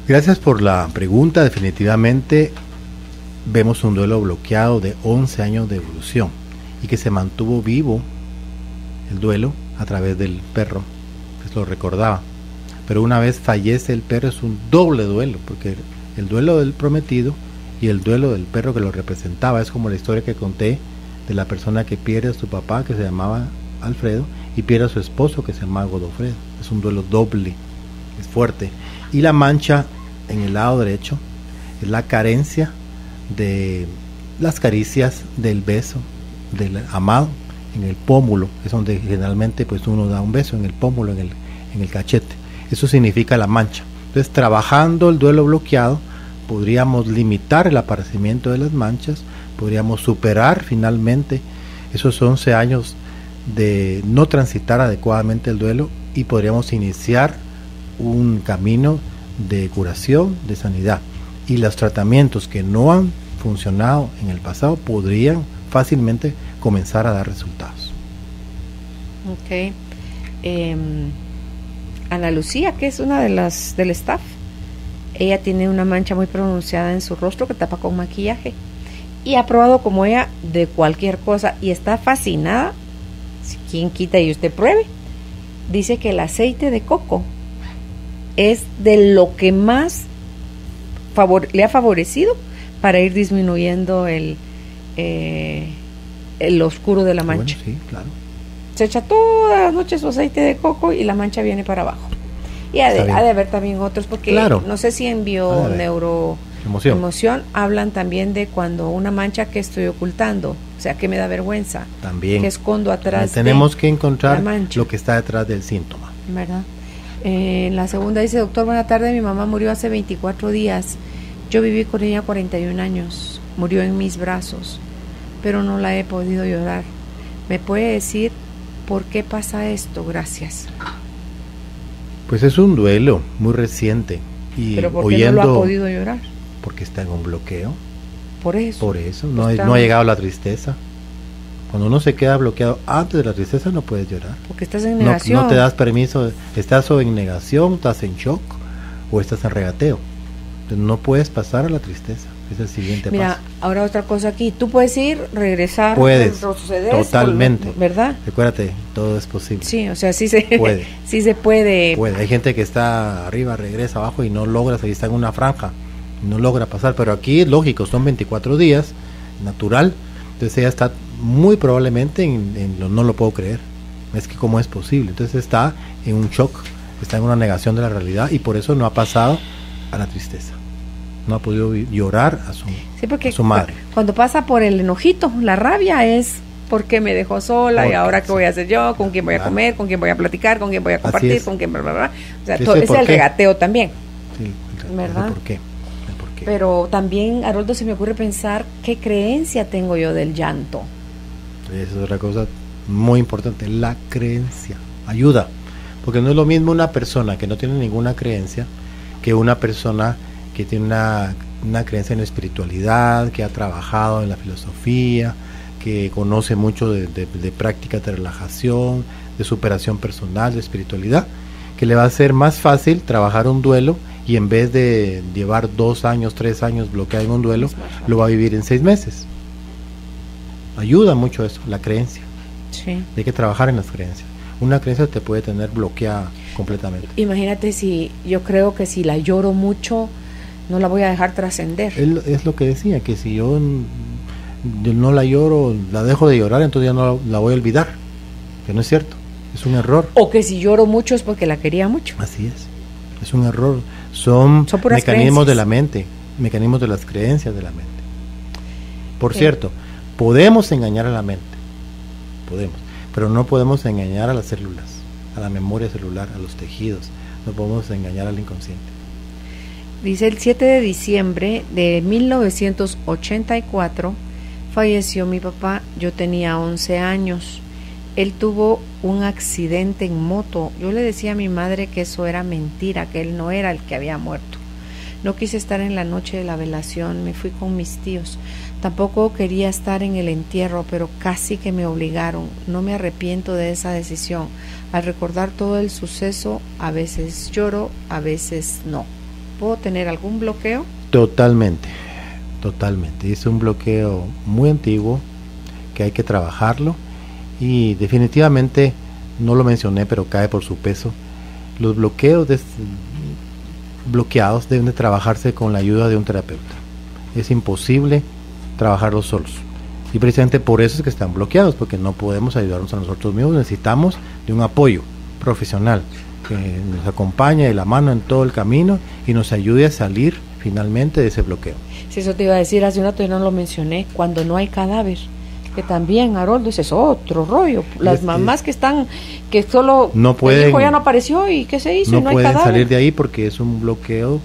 Speaker 3: Gracias por la pregunta. Definitivamente vemos un duelo bloqueado de 11 años de evolución y que se mantuvo vivo el duelo a través del perro, que lo recordaba. Pero una vez fallece el perro es un doble duelo, porque el duelo del prometido y el duelo del perro que lo representaba es como la historia que conté de la persona que pierde a su papá, que se llamaba Alfredo, y pierde a su esposo, que se llamaba Godofredo. Es un duelo doble, es fuerte. Y la mancha en el lado derecho es la carencia de las caricias, del beso del amado en el pómulo. Es donde generalmente pues uno da un beso, en el pómulo, en en el cachete. Eso significa la mancha. Entonces, trabajando el duelo bloqueado, podríamos limitar el aparecimiento de las manchas, podríamos superar finalmente esos 11 años de no transitar adecuadamente el duelo y podríamos iniciar un camino de curación, de sanidad. Y los tratamientos que no han funcionado en el pasado podrían fácilmente comenzar a dar resultados.
Speaker 2: Ok. Ana Lucía, que es una de las del staff, ella tiene una mancha muy pronunciada en su rostro que tapa con maquillaje y ha probado como ella de cualquier cosa y está fascinada. Si quien quita y usted pruebe, dice que el aceite de coco es de lo que más le ha favorecido para ir disminuyendo el oscuro de la mancha.
Speaker 3: Bueno, sí, claro.
Speaker 2: Se echa todas las noches su aceite de coco y la mancha viene para abajo. Y ha de haber también otros, porque claro, no sé si en Bioneuroemoción hablan también de cuando una mancha que estoy ocultando, o sea, que me da vergüenza,
Speaker 3: también
Speaker 2: que escondo atrás.
Speaker 3: Tenemos que encontrar lo que está detrás del síntoma.
Speaker 2: ¿Verdad? La segunda dice: doctor, buena tarde, mi mamá murió hace 24 días. Yo viví con ella 41 años. Murió en mis brazos, pero no la he podido llorar. ¿Me puede decir por qué pasa esto? Gracias.
Speaker 3: Pues es un duelo muy reciente. Y
Speaker 2: ¿pero por qué no lo ha podido llorar?
Speaker 3: Porque está en un bloqueo.
Speaker 2: Por eso
Speaker 3: no ha llegado la tristeza. Cuando uno se queda bloqueado antes de la tristeza, no puedes llorar.
Speaker 2: Porque estás en negación.
Speaker 3: No te das permiso. Estás o en negación, estás en shock o estás en regateo. Entonces no puedes pasar a la tristeza. Es el siguiente paso.
Speaker 2: Mira, ahora otra cosa aquí. Tú puedes ir, regresar,
Speaker 3: puedes, totalmente.
Speaker 2: ¿Verdad?
Speaker 3: Recuérdate, todo es posible.
Speaker 2: Sí, o sea, sí se puede. Sí se
Speaker 3: puede. Hay gente que está arriba, regresa abajo y no logra, ahí está en una franja, no logra pasar. Pero aquí es lógico, son 24 días, natural. Entonces ella está muy probablemente no lo puedo creer. Es que cómo es posible. Entonces está en un shock, está en una negación de la realidad y por eso no ha pasado a la tristeza. No ha podido llorar a su madre.
Speaker 2: Cuando pasa por el enojito, la rabia es porque me dejó sola y ahora qué voy a hacer yo, con quién voy a comer, con quién voy a platicar, con quién voy a compartir, con quién bla, bla, bla. O sea, es el regateo también.
Speaker 3: Sí,
Speaker 2: ¿verdad?
Speaker 3: ¿Por qué?
Speaker 2: Pero también, Haroldo, se me ocurre pensar qué creencia tengo yo del llanto.
Speaker 3: Esa es otra cosa muy importante, la creencia. Ayuda, porque no es lo mismo una persona que no tiene ninguna creencia que una persona que tiene una creencia en la espiritualidad, que ha trabajado en la filosofía, que conoce mucho de prácticas de relajación, de superación personal, de espiritualidad, que le va a ser más fácil trabajar un duelo y en vez de llevar 2 años, 3 años bloqueado en un duelo, lo va a vivir en 6 meses. Ayuda mucho eso, la creencia.
Speaker 2: Sí.
Speaker 3: Hay que trabajar en las creencias. Una creencia te puede tener bloqueada completamente.
Speaker 2: Imagínate si yo creo que si la lloro mucho, no la voy a dejar trascender.
Speaker 3: Es lo que decía, que si yo no la lloro, la dejo de llorar, entonces ya no la voy a olvidar. Que no es cierto, es un error.
Speaker 2: O que si lloro mucho es porque la quería mucho.
Speaker 3: Así es un error. Son mecanismos creencias de la mente, mecanismos de las creencias de la mente. Por cierto, podemos engañar a la mente, pero no podemos engañar a las células, a la memoria celular, a los tejidos, no podemos engañar al inconsciente.
Speaker 2: Dice: el 7 de diciembre de 1984 falleció mi papá. Yo tenía 11 años. Él tuvo un accidente en moto. Yo le decía a mi madre que eso era mentira, que él no era el que había muerto. No quise estar en la noche de la velación, me fui con mis tíos. Tampoco quería estar en el entierro, pero casi que me obligaron. No me arrepiento de esa decisión. Al recordar todo el suceso, a veces lloro, a veces no. ¿Puedo tener algún bloqueo?
Speaker 3: Totalmente. Es un bloqueo muy antiguo que hay que trabajarlo y definitivamente, no lo mencioné, pero cae por su peso. Los bloqueados deben de trabajarse con la ayuda de un terapeuta. Es imposible trabajarlos solos. Y precisamente por eso es que están bloqueados, porque no podemos ayudarnos a nosotros mismos. Necesitamos de un apoyo profesional que nos acompañe de la mano en todo el camino y nos ayude a salir finalmente de ese bloqueo.
Speaker 2: Si eso te iba a decir hace un rato y no lo mencioné, cuando no hay cadáver, que también, Haroldo, ese es otro rollo. Las mamás que están, que solo
Speaker 3: no pueden,
Speaker 2: el hijo ya no apareció y ¿qué se hizo?
Speaker 3: No,
Speaker 2: y no hay
Speaker 3: pueden
Speaker 2: cadáver.
Speaker 3: salir de ahí porque es un bloqueo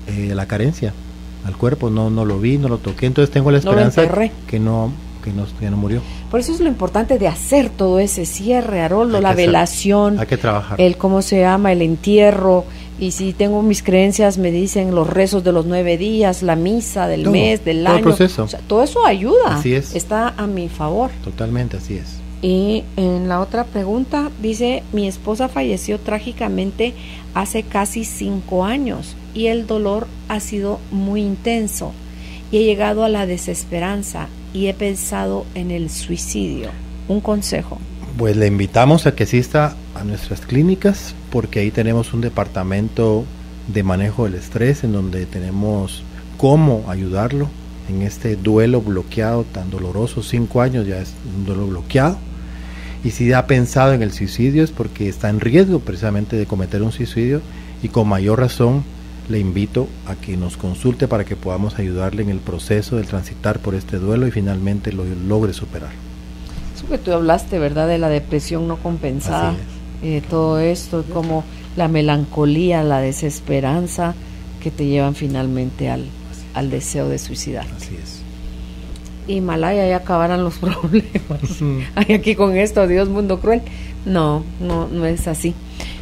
Speaker 3: de la carencia al cuerpo. No lo vi, no lo toqué, entonces tengo la esperanza que no murió.
Speaker 2: Por eso es lo importante de hacer todo ese cierre, Haroldo, la velación.
Speaker 3: Hay que trabajar.
Speaker 2: El el entierro. Y si tengo mis creencias, me dicen los rezos de los 9 días, la misa del mes, del año.
Speaker 3: Todo el proceso.
Speaker 2: O sea, todo eso ayuda.
Speaker 3: Así es.
Speaker 2: Está a mi favor.
Speaker 3: Totalmente, así es.
Speaker 2: Y en la otra pregunta dice, mi esposa falleció trágicamente hace casi 5 años y el dolor ha sido muy intenso y he llegado a la desesperanza y he pensado en el suicidio. Un consejo.
Speaker 3: Pues le invitamos a que asista a nuestras clínicas, porque ahí tenemos un departamento de manejo del estrés en donde tenemos cómo ayudarlo en este duelo bloqueado tan doloroso. 5 años ya es un duelo bloqueado, y si ha pensado en el suicidio es porque está en riesgo precisamente de cometer un suicidio, y con mayor razón le invito a que nos consulte para que podamos ayudarle en el proceso de transitar por este duelo y finalmente lo logre superar.
Speaker 2: Eso que tú hablaste, ¿verdad? De la depresión no compensada, todo esto, como la melancolía, la desesperanza que te llevan finalmente al deseo de suicidar.
Speaker 3: Así es.
Speaker 2: Himalaya, ya acabarán los problemas. Ay, aquí con esto, Dios, mundo cruel. No es así.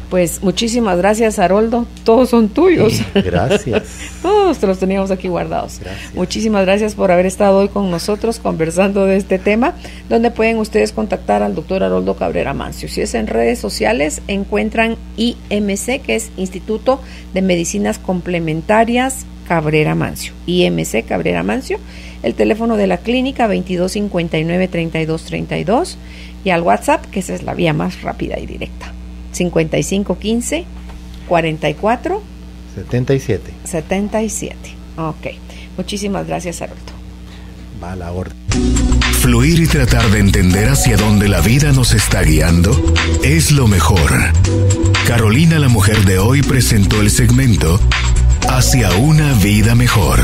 Speaker 2: Pues muchísimas gracias, Haroldo. Todos son tuyos.
Speaker 3: Gracias.
Speaker 2: Todos te los teníamos aquí guardados.
Speaker 3: Gracias.
Speaker 2: Muchísimas gracias por haber estado hoy con nosotros conversando de este tema, donde pueden ustedes contactar al doctor Haroldo Cabrera Mancio. Si es en redes sociales, encuentran IMC, que es Instituto de Medicinas Complementarias Cabrera Mancio. IMC Cabrera Mancio. El teléfono de la clínica 2259-3232 y al WhatsApp, que esa es la vía más rápida y directa. 5515 44 77. Ok. Muchísimas gracias, Haroldo.
Speaker 3: Va a la orden.
Speaker 1: Fluir y tratar de entender hacia dónde la vida nos está guiando es lo mejor. Carolina, la mujer de hoy, presentó el segmento Hacia una vida mejor.